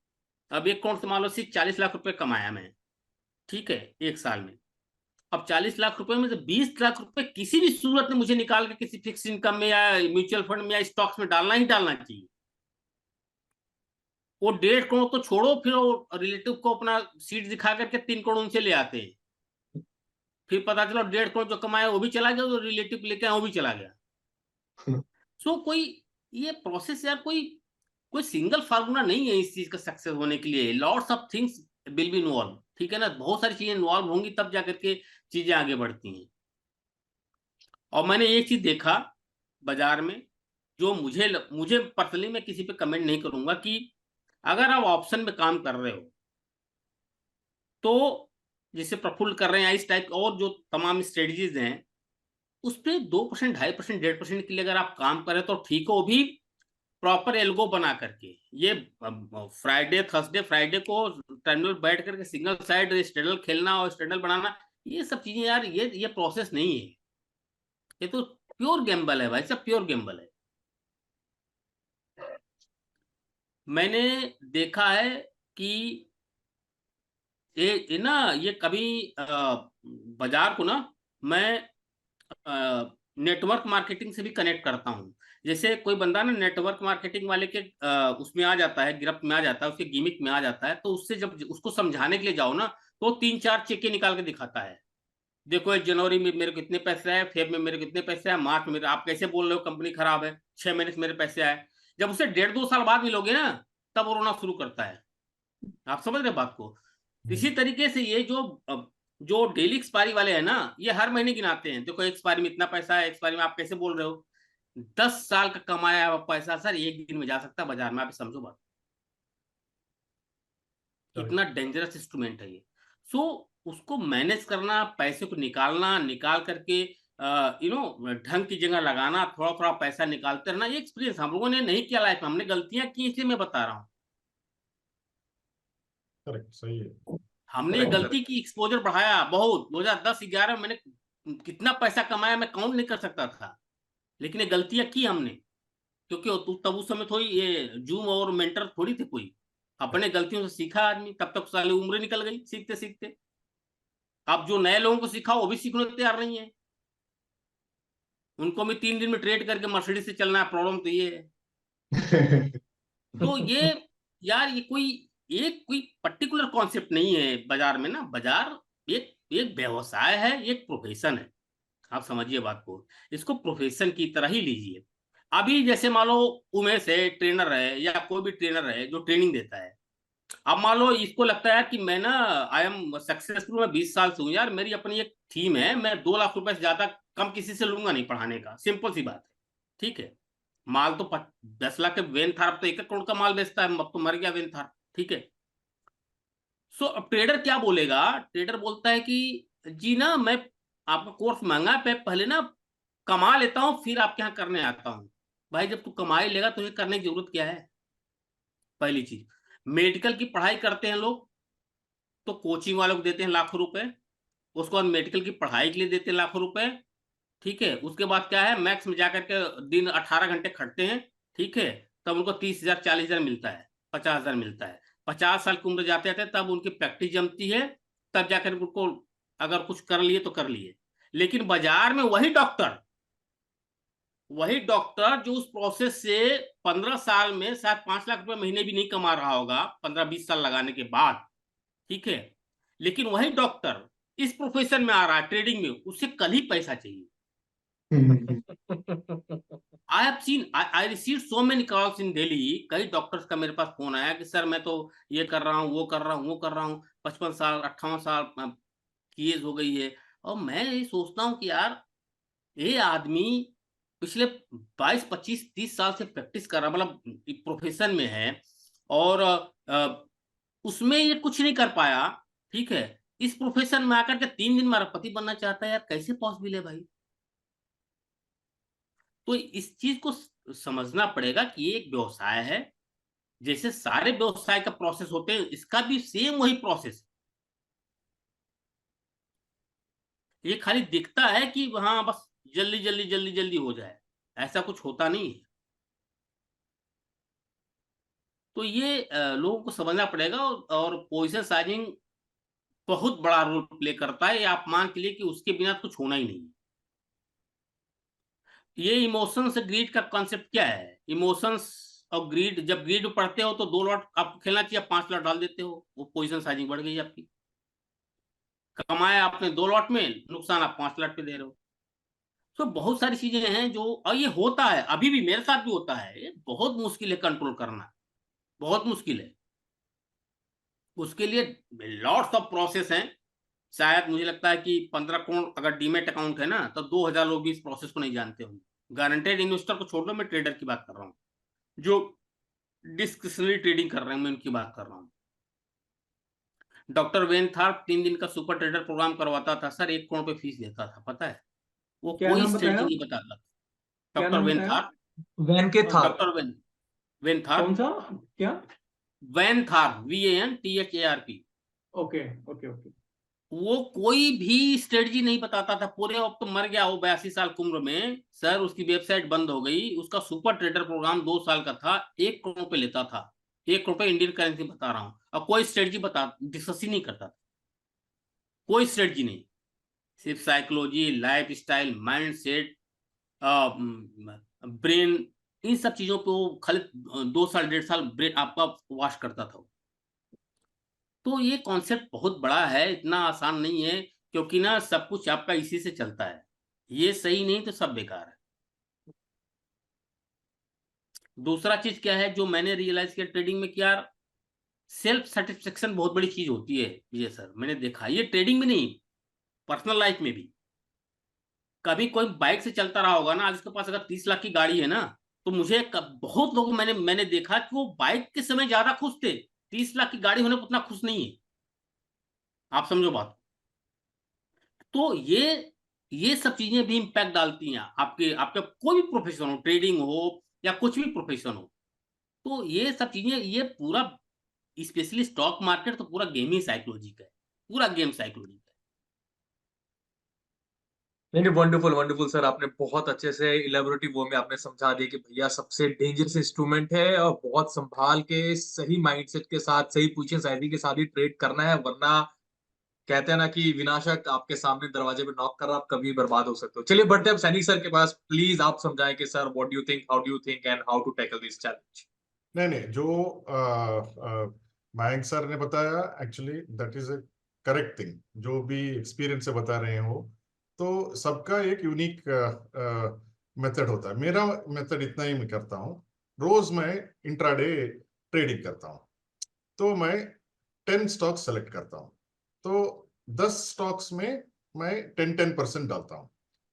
अब 1 करोड़ से मान लो सिर्फ 40 लाख रुपए कमाया मैं, ठीक है, 1 साल में। अब 40 लाख रुपए में से 20 लाख रुपए किसी भी सूरत में मुझे निकाल के किसी फिक्स इनकम में या म्यूचुअल फंड में या स्टॉक्स में डालना ही डालना चाहिए। वो 1.5 करोड़ तो छोड़ो, फिर वो रिलेटिव को अपना सीट दिखा करके 3 करोड़ उनसे ले आते हैं, फिर पता चला 1.5 करोड़ जो कमाया वो भी चला गया, जो रिलेटिव लेके आया वो भी चला गया। सो कोई ये प्रोसेस यार, कोई कोई सिंगल फार्मूला नहीं है इस चीज का सक्सेस होने के लिए। Lots of things will be involve, ठीक है ना, बहुत सारी चीजें इन्वॉल्व होंगी तब जाकर के चीजें आगे बढ़ती हैं। और मैंने एक चीज देखा बाजार में, जो मुझे पर्सनली, मैं किसी पे कमेंट नहीं करूंगा, कि अगर आप ऑप्शन में काम कर रहे हो तो जिसे प्रफुल्ल कर रहे हैं इस टाइप और जो तमाम स्ट्रेटजीज हैं उस पर 2%, 2.5%, 1.5% के लिए अगर आप काम करें तो ठीक हो, वो भी प्रॉपर एल्गो बना करके। ये फ्राइडे, थर्सडे, फ्राइडे को टर्मिनल बैठ करके सिंगल साइड स्ट्रेडल खेलना और स्ट्रेडल बनाना, ये सब चीजें यार, ये प्रोसेस नहीं है। ये तो प्योर गैम्बल है भाई, सब प्योर गैम्बल है। मैंने देखा है कि ये ना, ये कभी बाजार को ना मैं नेटवर्क मार्केटिंग से भी कनेक्ट करता हूँ। जैसे कोई बंदा ना नेटवर्क मार्केटिंग वाले के उसमें आ जाता है, गिरफ्त में आ जाता है, उसके गिमिक में आ जाता है, तो उससे जब उसको समझाने के लिए जाओ ना तो 3-4 चेके निकाल के दिखाता है। देखो जनवरी में मेरे को इतने पैसे आए, फेब में मेरे को इतने पैसे आए, मार्च में मेरे, आप कैसे बोल रहे हो कंपनी खराब है, 6 महीने से मेरे पैसे आए। जब उसे 1.5-2 साल बाद मिलोगे ना तब वो रोना शुरू करता है। आप समझ रहे बात को। इसी तरीके से ये जो डेली एक्सपायरी वाले हैं ना, ये हर महीने गिनाते हैं, देखो एक्सपायरी में इतना पैसा है, एक्सपायरी में आप कैसे बोल रहे हो। 10 साल का कमाया हुआ पैसा सर एक दिन में जा सकता है बाजार में, आप समझो बात, कितना डेंजरस इंस्ट्रूमेंट है ये। सो उसको मैनेज करना, पैसे को निकालना, निकाल करके ढंग की जगह लगाना, थोड़ा थोड़ा पैसा निकालते रहना, ये एक्सपीरियंस हम लोगों ने नहीं किया लाइफ में, हमने गलतियां की, इसलिए मैं बता रहा हूँ। करेक्ट, सही है। हमने Correct, गलती correct. की, एक्सपोजर बढ़ाया बहुत। 2010-11 में मैंने कितना पैसा कमाया मैं काउंट नहीं कर सकता था, लेकिन ये गलतियां की हमने, क्योंकि तब उस समय थोड़ी ये जूम और मेंटर थोड़ी थे कोई। अपने गलतियों से सीखा आदमी, तब तक सारी उम्र निकल गई सीखते सीखते। अब जो नए लोगों को सिखाओ वो भी सीखने को तैयार नहीं है, उनको भी 3 दिन में ट्रेड करके मर्सिडीज से चलना है। प्रॉब्लम तो ये है। तो ये यार, ये कोई पर्टिकुलर कॉन्सेप्ट नहीं है बाजार में ना। बाजार एक एक व्यवसाय है, एक प्रोफेशन है, आप समझिए बात को, इसको प्रोफेशन की तरह ही लीजिए। अभी जैसे मान लो उमेश है, ट्रेनर है, या कोई भी ट्रेनर है जो ट्रेनिंग देता है। अब मान लो इसको लगता है कि मैं ना आई एम सक्सेसफुल, मैं 20 साल से हूँ यार, मेरी अपनी एक थीम है, मैं 2 लाख रुपए से ज्यादा कम किसी से लूंगा नहीं पढ़ाने का, सिंपल सी बात है, ठीक है। माल तो 10 लाख के वेन थार, अब तो 1 करोड़ का माल बेचता है, अब तो मर गया वेन थार, ठीक है। सो अब ट्रेडर क्या बोलेगा, ट्रेडर बोलता है कि जी ना, मैं आपका कोर्स महंगा है, पहले ना कमा लेता हूं फिर आपके यहाँ करने आता हूं। भाई जब तू कमा ही लेगा तो ये करने की जरूरत क्या है। पहली चीज, मेडिकल की पढ़ाई करते हैं लोग तो कोचिंग वालों को देते हैं लाखों रुपए, उसके बाद मेडिकल की पढ़ाई के लिए देते हैं लाखों रुपए, ठीक है। उसके बाद क्या है, मैक्स में जाकर के दिन 18 घंटे खटते हैं, ठीक है, तब उनको 30,000, 40,000 मिलता है, 50,000 मिलता है। 50 साल की उम्र जाते जाते तब उनकी प्रैक्टिस जमती है, तब जाकर उनको अगर कुछ कर लिए तो कर लिए। लेकिन बाजार में वही डॉक्टर जो उस प्रोसेस से 15 साल में शायद 5 लाख रुपए महीने भी नहीं कमा रहा होगा, 15-20 साल लगाने के बाद, ठीक है, लेकिन वही डॉक्टर इस प्रोफेशन में आ रहा है ट्रेडिंग में, उसे कल ही पैसा चाहिए। I have seen, I receive so many calls in Delhi. कई डॉक्टर्स का मेरे पास फोन आया कि सर मैं तो ये कर रहा हूँ, वो कर रहा हूँ, वो कर रहा हूँ, 55 साल 58 साल की एज हो गई है। और मैं ये सोचता हूँ कि यार ये आदमी पिछले 22-25-30 साल से प्रैक्टिस कर रहा, मतलब प्रोफेशन में है, और उसमें ये कुछ नहीं कर पाया, ठीक है, इस प्रोफेशन में आकर के 3 दिन में अरबपति बनना चाहता है यार, कैसे पॉसिबल है भाई। तो इस चीज को समझना पड़ेगा कि ये एक व्यवसाय है, जैसे सारे व्यवसाय का प्रोसेस होते हैं, इसका भी सेम वही प्रोसेस। ये खाली दिखता है कि हाँ बस जल्दी जल्दी जल्दी जल्दी हो जाए, ऐसा कुछ होता नहीं है। तो ये लोगों को समझना पड़ेगा, और पोजीशन साइजिंग बहुत बड़ा रोल प्ले करता है। ये आप मान के लिए कि उसके बिना कुछ होना ही नहीं है। ये इमोशन से ग्रीड का कॉन्सेप्ट क्या है? इमोशंस और ग्रीड, जब ग्रीड पढ़ते हो तो 2 लॉट आपको खेलना चाहिए, 5 लॉट डाल देते हो, वो पोजीशन साइजिंग बढ़ गई आपकी। कमाया आपने 2 लॉट में, नुकसान आप 5 लॉट पे दे रहे हो। तो बहुत सारी चीजें हैं जो, और ये होता है, अभी भी मेरे साथ भी होता है। ये बहुत मुश्किल है कंट्रोल करना, बहुत मुश्किल है। उसके लिए लॉट्स ऑफ प्रोसेस हैं। शायद मुझे लगता है कि 15 करोड़ अगर डीमेट अकाउंट है ना, तो 2000 लोग भी इस प्रोसेस को नहीं जानते होंगे। गारंटेड इन्वेस्टर को छोड़ दो, मैं ट्रेडर की बात कर रहा हूँ, जो डिस्क्रिशनरी ट्रेडिंग कर रहे हैं, मैं उनकी बात कर रहा हूँ। डॉक्टर वेन थार्प 3 दिन का सुपर ट्रेडर प्रोग्राम करवाता था सर, 1 करोड़ पे फीस लेता था, पता है? वो क्या कोई नाम स्ट्रेटजी बताया? नहीं बताता। क्या डॉक्टर नाम वेन बताया? थार्प, वैन के था। डॉक्टर वेन थार्प, कौन सा? क्या? Van Tharp, VANTHARP। Okay okay okay. वो कोई भी स्ट्रेटजी नहीं बताता था पूरे। अब तो मर गया वो 82 साल की उम्र में सर, उसकी वेबसाइट बंद हो गई। उसका सुपर ट्रेडर प्रोग्राम 2 साल का था, 1 करोड़ पे लेता था। 1 करोड़ पे इंडियन करेंसी बता रहा हूँ, और कोई स्ट्रेटजी डिस्कस ही नहीं करता था, कोई स्ट्रेटजी नहीं। सिर्फ psychology, life style, mind set, brain, इन सब चीजों पे वो खाली 2 साल 1.5 साल ब्रेन आपका वॉश करता था। तो ये कॉन्सेप्ट बहुत बड़ा है, इतना आसान नहीं है, क्योंकि ना सब कुछ आपका इसी से चलता है। ये सही नहीं तो सब बेकार है। दूसरा चीज क्या है जो मैंने रियलाइज किया ट्रेडिंग में, कि यार सेल्फ सेटिस्फेक्शन बहुत बड़ी चीज होती है। ये सर मैंने देखा, ये ट्रेडिंग में नहीं, पर्सनल लाइफ में भी। कभी कोई बाइक से चलता रहा होगा ना, आज उसके पास अगर 30 लाख की गाड़ी है ना, तो मुझे बहुत लोग मैंने देखा कि वो बाइक के समय ज्यादा खुश थे, 30 लाख की गाड़ी होने पर उतना खुश नहीं है। आप समझो बात। तो ये सब चीजें भी इम्पैक्ट डालती हैं आपके आपके कोई भी प्रोफेशन हो, ट्रेडिंग हो या कुछ भी प्रोफेशन हो। तो ये सब चीजें, ये पूरा स्पेशली स्टॉक मार्केट तो पूरा गेम ही साइकोलॉजी का है, पूरा गेम साइकोलॉजी का नहीं नहीं, वंडरफुल वंडरफुल सर, आपने बहुत अच्छे से इलेबोरेटिव वो में आपने समझा दिया कि भैया सबसे डेंजरस इंस्ट्रूमेंट है, और बहुत संभाल के सही माइंडसेट के साथ सही पोजीशन साइजिंग के साथ ही ट्रेड करना है, वरना कहते हैं ना कि विनाशक आपके सामने दरवाजे पे नॉक कर रहा, आप कभी बर्बाद हो सकते हो। चलिए बढ़ते हैं अब सैनिक सर के पास। प्लीज आप समझाएं कि sir what do you think, how do you think and how to tackle this challenge. नहीं नहीं, जो मयंक सर ने बताया actually that is a correct thing, जो भी एक्सपीरियंस से बता रहे हैं वो। तो सबका एक यूनिक मेथड होता है। मेरा मेथड इतना ही मैं करता हूँ, रोज मैं इंट्राडे ट्रेडिंग करता हूँ। तो मैं 10 स्टॉक सेलेक्ट करता हूँ, तो 10 स्टॉक्स में मैं 10% डालता हूँ,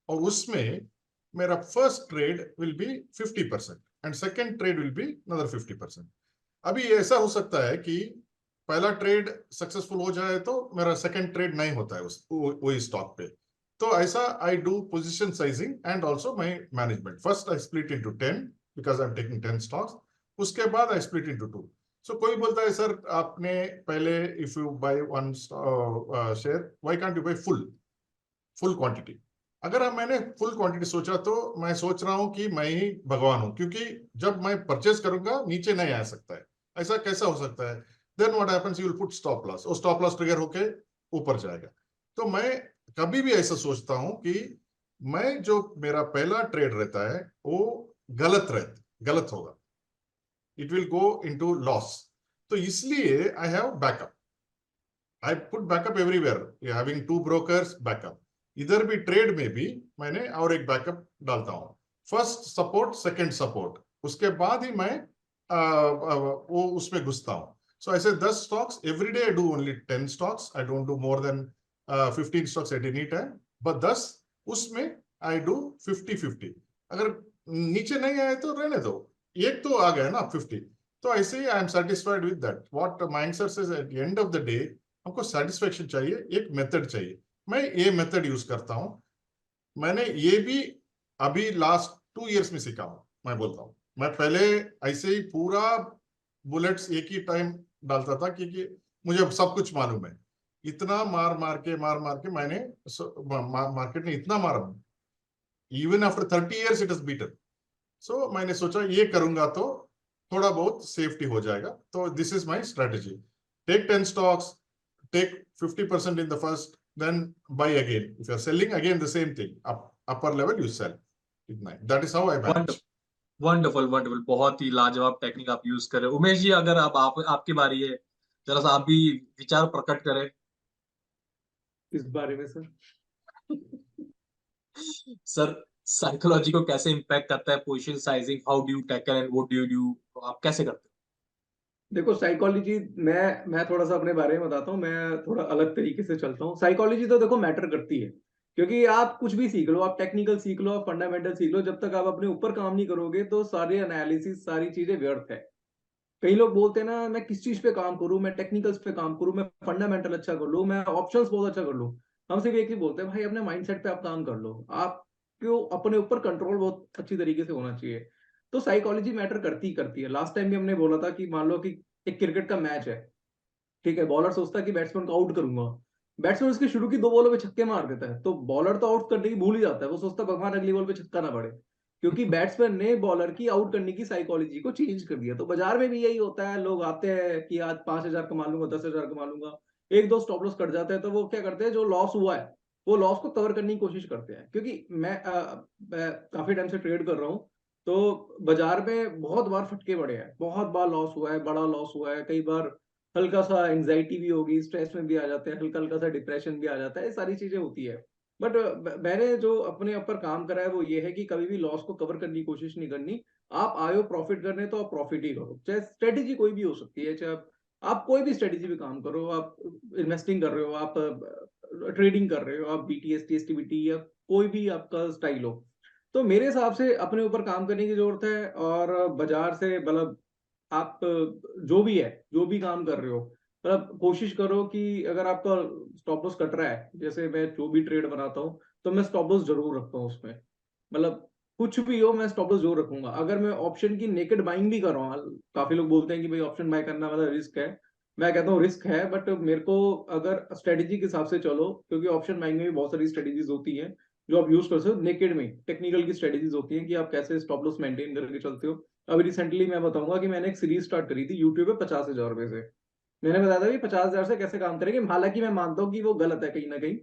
और उसमें मेरा first trade will be 50% and second trade will be another 50%। अभी ऐसा हो सकता है कि पहला ट्रेड सक्सेसफुल हो जाए तो मेरा सेकेंड ट्रेड नहीं होता है उस वही स्टॉक पे। तो ऐसा I do position sizing and also my management. First I split into 10 because I am taking 10 stocks. उसके बाद आई स्प्लिट इनटू 2। सो कोई बोलता है सर आपने पहले if you buy one share why can't you buy full quantity. अगर मैंने फुल क्वांटिटी सोचा तो मैं सोच रहा हूं कि मैं ही भगवान हूं, क्योंकि जब मैं परचेज करूंगा नीचे नहीं आ सकता है। ऐसा कैसा हो सकता है? Then what happens, you will put stop loss, और स्टॉप लॉस ट्रिगर होके ऊपर जाएगा। तो मैं कभी भी ऐसा सोचता हूं कि मैं जो मेरा पहला ट्रेड रहता है वो गलत होगा, it will go into loss. तो इसलिए I have backup, I put backup everywhere, having 2 brokers backup. इधर भी ट्रेड में भी मैंने और एक बैकअप डालता हूं, फर्स्ट सपोर्ट सेकंड सपोर्ट, उसके बाद ही मैं वो उसमें घुसता हूं। सो ऐसे 10 stocks every day, I do only 10 stocks, I don't do more than 15 stocks at any time, but 10 उसमें आई डू 50-50। अगर नीचे नहीं आए तो रहने दो, एक तो आ गया ना 50। तो ऐसे ही I am satisfied with that. What Mayank sir says, at the end of the day हमको सेटिस्फेक्शन चाहिए, एक मेथड चाहिए। मैं ये मेथड यूज करता हूं। मैंने ये भी अभी लास्ट 2 इयर्स में सीखा हूं। मैं बोलता हूँ, मैं पहले ऐसे ही पूरा बुलेट्स एक ही टाइम डालता था, क्योंकि मुझे अब सब कुछ मालूम है। इतना मार मार के मैंने मार्केट ने इतना मारा, even after 30 years it is beaten. So मैंने सोचा ये करूंगा तो थोड़ा बहुत सेफ्टी हो जाएगा, तो this is my strategy. Take 10 stocks, take 50% in the first, then buy again. If you're selling again, the same thing, upper level you sell. That is how I manage. Wonderful wonderful, बहुत ही लाजवाब टेक्निक आप यूज कर रहे हो। उमेश जी, अगर अब आपकी बारी है, जरा सा आप भी विचार प्रकट करें। इस बारे में सर सर, साइकोलॉजी को कैसे इम्पैक्ट करता है position sizing? How do you tackle and what do you do? आप कैसे करते देखो साइकोलॉजी, मैं थोड़ा सा अपने बारे में बताता हूँ। मैं थोड़ा अलग तरीके से चलता हूँ। साइकोलॉजी तो देखो मैटर करती है, क्योंकि आप कुछ भी सीख लो, आप टेक्निकल सीख लो, आप फंडामेंटल सीख लो, जब तक आप अपने ऊपर काम नहीं करोगे तो सारे एनालिसिस, सारी चीजें व्यर्थ है। कई लोग बोलते हैं ना, मैं किस चीज पे काम करूं, मैं टेक्निकल्स पे काम करूं, मैं फंडामेंटल अच्छा कर लूं, मैं ऑप्शंस बहुत अच्छा कर लूं। हम सिर्फ एक ही बोलते हैं, भाई अपने माइंडसेट पे आप काम कर लो। आपको अपने ऊपर कंट्रोल बहुत अच्छी तरीके से होना चाहिए। तो साइकोलॉजी मैटर करती है। लास्ट टाइम भी हमने बोला था कि मान लो कि एक क्रिकेट का मैच है, ठीक है, बॉलर सोचता है कि बैट्समैन को आउट करूंगा। बैट्समैन उसके शुरू की 2 बॉलों पे छक्के मार देता है, तो बॉलर तो आउट करने की भूल ही जाता है। वो सोचता है भगवान अगली बॉल पे छक्का ना पड़े, क्योंकि बैट्समैन ने बॉलर की आउट करने की साइकोलॉजी को चेंज कर दिया। तो बाजार में भी यही होता है, लोग आते हैं कि आज 5,000 कमा लूंगा, 10,000 कमा लूंगा, एक दो स्टॉप लॉस कट जाते हैं, तो वो क्या करते हैं, जो लॉस हुआ है वो लॉस को कवर करने की कोशिश करते हैं। क्योंकि मैं काफी टाइम से ट्रेड कर रहा हूँ, तो बाजार में बहुत बार फटके पड़े हैं, बहुत बार लॉस हुआ है, बड़ा लॉस हुआ है। कई बार हल्का सा एंजाइटी भी होगी, स्ट्रेस में भी आ जाते हैं, हल्का हल्का सा डिप्रेशन भी आ जाता है, ये सारी चीजें होती है। बट मैंने जो अपने ऊपर काम करा है वो ये है कि कभी भी लॉस को कवर करने की कोशिश नहीं करनी। आप आए हो प्रॉफिट करने, तो आप प्रॉफिट ही करो, चाहे स्ट्रेटेजी कोई भी हो सकती है, चाहे आप कोई भी स्ट्रेटेजी पे काम करो, आप इन्वेस्टिंग कर रहे हो, आप ट्रेडिंग कर रहे हो, आप बीटीएस टीएसटीबीटी या कोई भी आपका स्टाइल हो। तो मेरे हिसाब से अपने ऊपर काम करने की जरूरत है, और बाजार से मतलब आप जो भी है, जो भी काम कर रहे हो, मतलब कोशिश करो कि अगर आपका स्टॉप लॉस कट रहा है, जैसे मैं जो भी ट्रेड बनाता हूँ तो मैं स्टॉप लॉस जरूर रखता हूँ उसमें। मतलब कुछ भी हो, मैं स्टॉप लॉस जरूर रखूंगा। अगर मैं ऑप्शन की नेकेड बाइंग भी कर रहा हूँ, काफी लोग बोलते हैं कि भाई ऑप्शन बाय करना मतलब रिस्क है। मैं कहता हूँ रिस्क है, बट मेरे को अगर स्ट्रेटेजी के हिसाब से चलो, क्योंकि ऑप्शन बाइंग में भी बहुत सारी स्ट्रेटेजीज होती हैं जो आप यूज कर सकते हो। नेकेड में टेक्निकल की स्ट्रेटेजीज होती हैं कि आप कैसे स्टॉप लॉस मेंटेन करके चलते हो। अभी रिसेंटली मैं बताऊंगा कि मैंने एक सीरीज स्टार्ट करी थी यूट्यूब पे 50,000 रुपए से। मैंने बताया था कि 50,000 से कैसे काम करेंगे, हालांकि मैं मानता हूँ कि वो गलत है कहीं ना कहीं,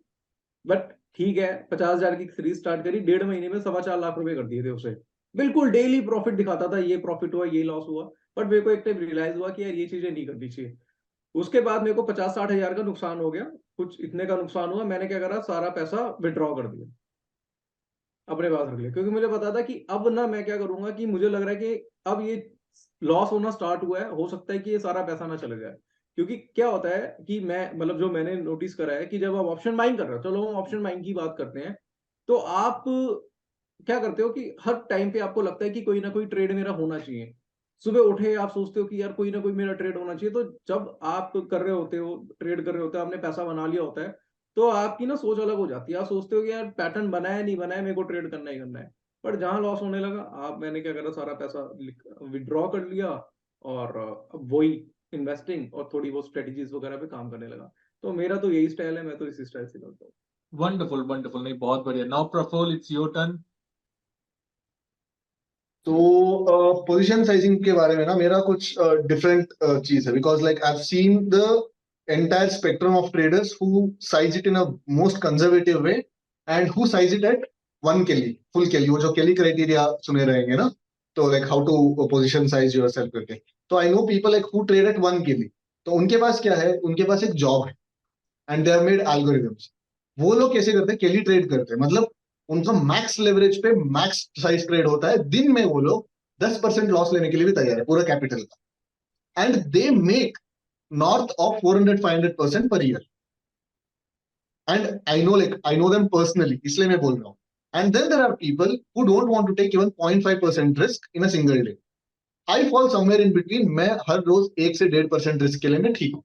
बट ठीक है, 50,000 की सीरीज स्टार्ट करी, 1.5 महीने में 4.25 लाख रुपए कर दिए थे उसे। बिल्कुल डेली प्रॉफिट दिखाता था, ये प्रॉफिट हुआ, ये लॉस हुआ। बट मेरे को एक टाइम रियलाइज हुआ कि यार ये चीजें नहीं करनी चाहिए। उसके बाद मेरे को 50-60 हजार का नुकसान हो गया, कुछ इतने का नुकसान हुआ। मैंने क्या करा, सारा पैसा विड्रॉ कर दिया, अपने पास रख लिया, क्योंकि मुझे पता था कि अब ना मैं क्या करूंगा, कि मुझे लग रहा है कि अब ये लॉस होना स्टार्ट हुआ है, हो सकता है कि ये सारा पैसा ना चले जाए। क्योंकि क्या होता है कि मैं मतलब जो मैंने नोटिस करा है कि जब आप ऑप्शन बाइंग कर रहे हो, चलो हम ऑप्शन बाइंग की बात करते हैं, तो आप क्या करते हो कि हर टाइम पे आपको लगता है कि कोई ना कोई ट्रेड मेरा होना चाहिए। सुबह उठे आप सोचते हो कि यार कोई ना कोई मेरा ट्रेड होना चाहिए। तो जब आप कर रहे होते हो, ट्रेड कर रहे होते हो, आपने पैसा बना लिया होता है, तो आपकी ना सोच अलग हो जाती है। आप सोचते हो कि यार पैटर्न बना है नहीं बना है, मेरे को ट्रेड करना ही करना है। पर जहां लॉस होने लगा, आप मैंने क्या करा, सारा पैसा विड्रॉ कर लिया, और अब वही इन्वेस्टिंग और थोड़ी बहुत स्ट्रेटेजीज वगैरह पे काम करने लगा। तो मेरा तो यही स्टाइल है, मैं तो इसी स्टाइल से करता हूँ। वंडरफुल वंडरफुल, नहीं बहुत बढ़िया। Now Praful, it's your turn. तो पोजीशन साइजिंग के बारे में ना मेरा कुछ डिफरेंट चीज है, because like I have seen the entire spectrum of traders who size it in a most conservative way and who size it at 1 केली, फुल केली, वो जो केली क्राइटेरिया सुने रहेंगे ना, तो like how to position size yourself करके। तो I know people like who trade at 1 Kelly. तो उनके पास क्या है, उनके पास एक जॉब है and they have made algorithms. वो लोग कैसे करते हैं, केली ट्रेड करते हैं, मतलब उनका मैक्स लेवरेज पे मैक्स साइज ट्रेड होता है। दिन में वो लोग 10% लॉस लेने के लिए भी तैयार है पूरा कैपिटल का, and they make north of 400-500% per year. And I know them personally, इसलिए मैं बोल रहा हूँ। And then there are people who don't want to take even 0.5% risk in a single day. I fall somewhere in between. मैं हर रोज 1 से 1.5% रिस्क के लिए मैं ठीक हूँ,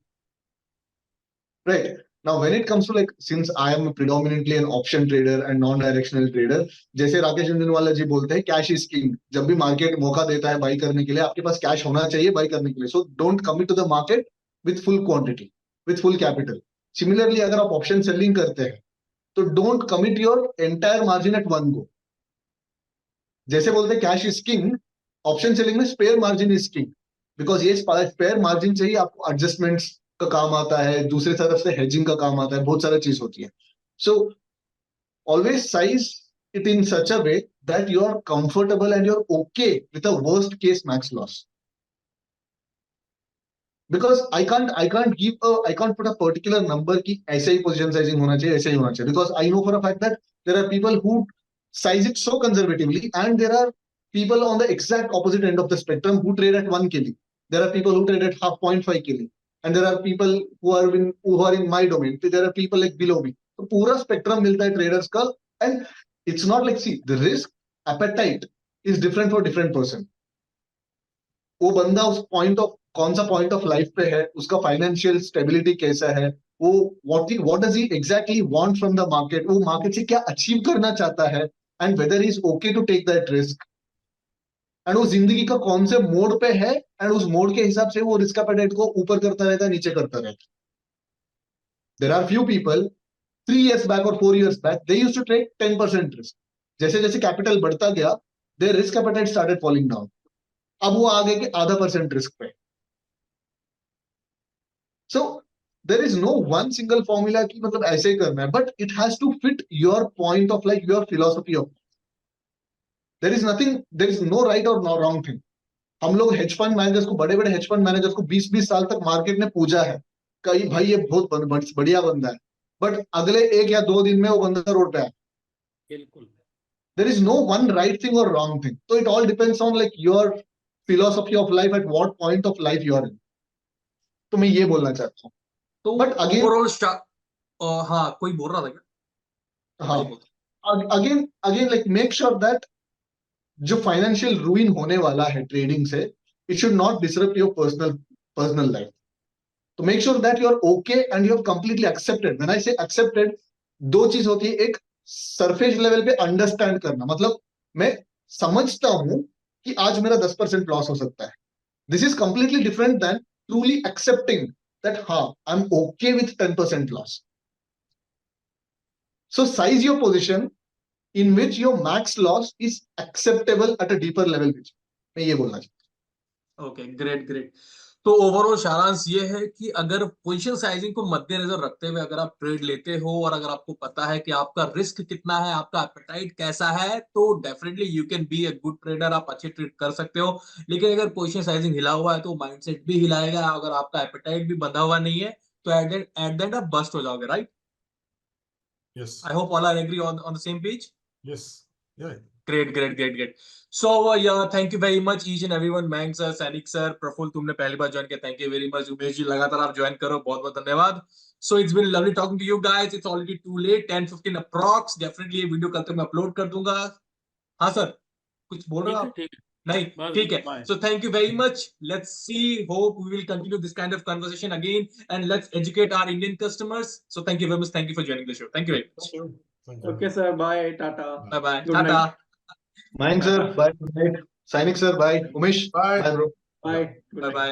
right. Now, when it comes to like, since I am predominantly an option trader and non-directional trader, जैसे राकेश झुनझुनवाला जी बोलते हैं कैश इज किंग. जब भी मार्केट मौका देता है बाई करने के लिए, आपके पास कैश होना चाहिए बाई करने के लिए. So don't commit to the market with full quantity, with full capital. Similarly अगर आप ऑप्शन सेलिंग करते हैं तो don't commit your entire margin at one go. जैसे बोलते हैं cash is king, option selling में spare margin is king, because ये स्पेयर मार्जिन से ही आपको एडजस्टमेंट्स का काम आता है, दूसरी तरफ से हेजिंग का काम आता है, बहुत सारी चीज होती है. So always size it in such a way that you are comfortable and you are okay with a worst case max loss. Because I can't put a particular number कि ऐसे ही position sizing होना चाहिए, ऐसे ही होना चाहिए. Because I know for a fact that there are people who size it so conservatively, and there are people on the exact opposite end of the spectrum who trade at 1 kg. There are people who trade at 0.5 kg, and there are people who are in my domain. There are people like below me. तो पूरा spectrum मिलता है traders का, and it's not like, see, the risk appetite is different for different person. वो बंदा उस पॉइंट ऑफ कौन सा पॉइंट ऑफ लाइफ पे है, उसका फाइनेंशियल स्टेबिलिटी कैसा है, वो what does he exactly want from the market, वो मार्केट से क्या अचीव करना चाहता है, and whether is okay to take that risk, एंड वो जिंदगी का कौन से मोड पे है, एंड उस मोड के हिसाब से वो रिस्क एपेटाइट को ऊपर करता रहता है, नीचे करता रहता है. There are few people 3 years back or 4 years back, they used to take 10% risk. जैसे जैसे कैपिटल बढ़ता गया, their risk appetite started falling down. अब वो आगे के आधा % रिस्क पे. So there is no one single formula कि मतलब ऐसे ही करना है, but it has to fit your point of like your philosophy of. There is nothing, there is no right or no wrong thing. हम लोग हेज फंड मैनेजर्स को, बड़े बड़े हेज फंड मैनेजर्स को 20-20 साल तक मार्केट ने पूजा है, कहीं भाई ये बहुत बढ़िया बंदा है, बट अगले 1 या 2 दिन में वो बंदा रोड पे है. बिल्कुल. There is no one right thing or wrong thing. So it all depends on like your philosophy of life, at what point of life you are in. तो मैं ये बोलना चाहता हूँ. तो But again, ओवरऑल हाँ कोई बोल रहा था क्या? हाँ, again like make sure that जो फाइनेंशियल रूइन होने वाला है ट्रेडिंग से, it should not disrupt your personal life. तो make sure that you are okay and you have completely accepted. When I say accepted, 2 चीज होती है. एक, सरफेस लेवल पे अंडरस्टैंड करना, मतलब मैं समझता हूं कि आज मेरा 10% लॉस हो सकता है. This is completely different than truly accepting that हाँ I am okay with 10% loss. So size your position in which your max loss is acceptable at a deeper level. मैं ये बोलना चाहता हूँ. Okay, great. तो ओवरऑल सारांश ये है कि अगर पोजीशन साइजिंग को मद्देनजर रखते हुए अगर आप ट्रेड लेते हो और अगर आपको पता है कि आपका रिस्क कितना है, आपका एपेटाइट कैसा है, तो definitely you can be a good trader, आप अच्छे ट्रेड कर सकते हो. लेकिन अगर पोजीशन साइजिंग हिला हुआ है तो माइंडसेट भी हिलाएगा. अगर आपका एपेटाइट भी बंधा हुआ नहीं है तो एट द एंड आप बस्ट हो जाओगे, right? Yes. I hope all are agree on the same page. Yes. Yeah. Great. So yeah, thank you very much each and everyone. Mang sir, Sainik sir, Praful, तुमने पहली बार ज्वाइन किया, thank you very much. Umesh ji लगातार आप ज्वाइन करो, बहुत बहुत धन्यवाद. So it's been lovely talking to you guys. It's already too late, 10:15 approx. Definitely ये वीडियो कल तक मैं अपलोड कर दूंगा. हाँ सर, कुछ बोल रहे हो आप? ठीक है. नहीं, बस, ठीक है. bye. So thank you very much. Let's see. Hope we will continue this kind of conversation again, and let's educate our Indian customers. So thank you very much. Thank you for joining the show. Thank you very much. Thank you. Okay sir, bye, tata. Bye bye. Good Tata. night. Mayank sir, bye. Sainik sir, bye. Umesh, Bye. bye bro. Bye. Bye bye.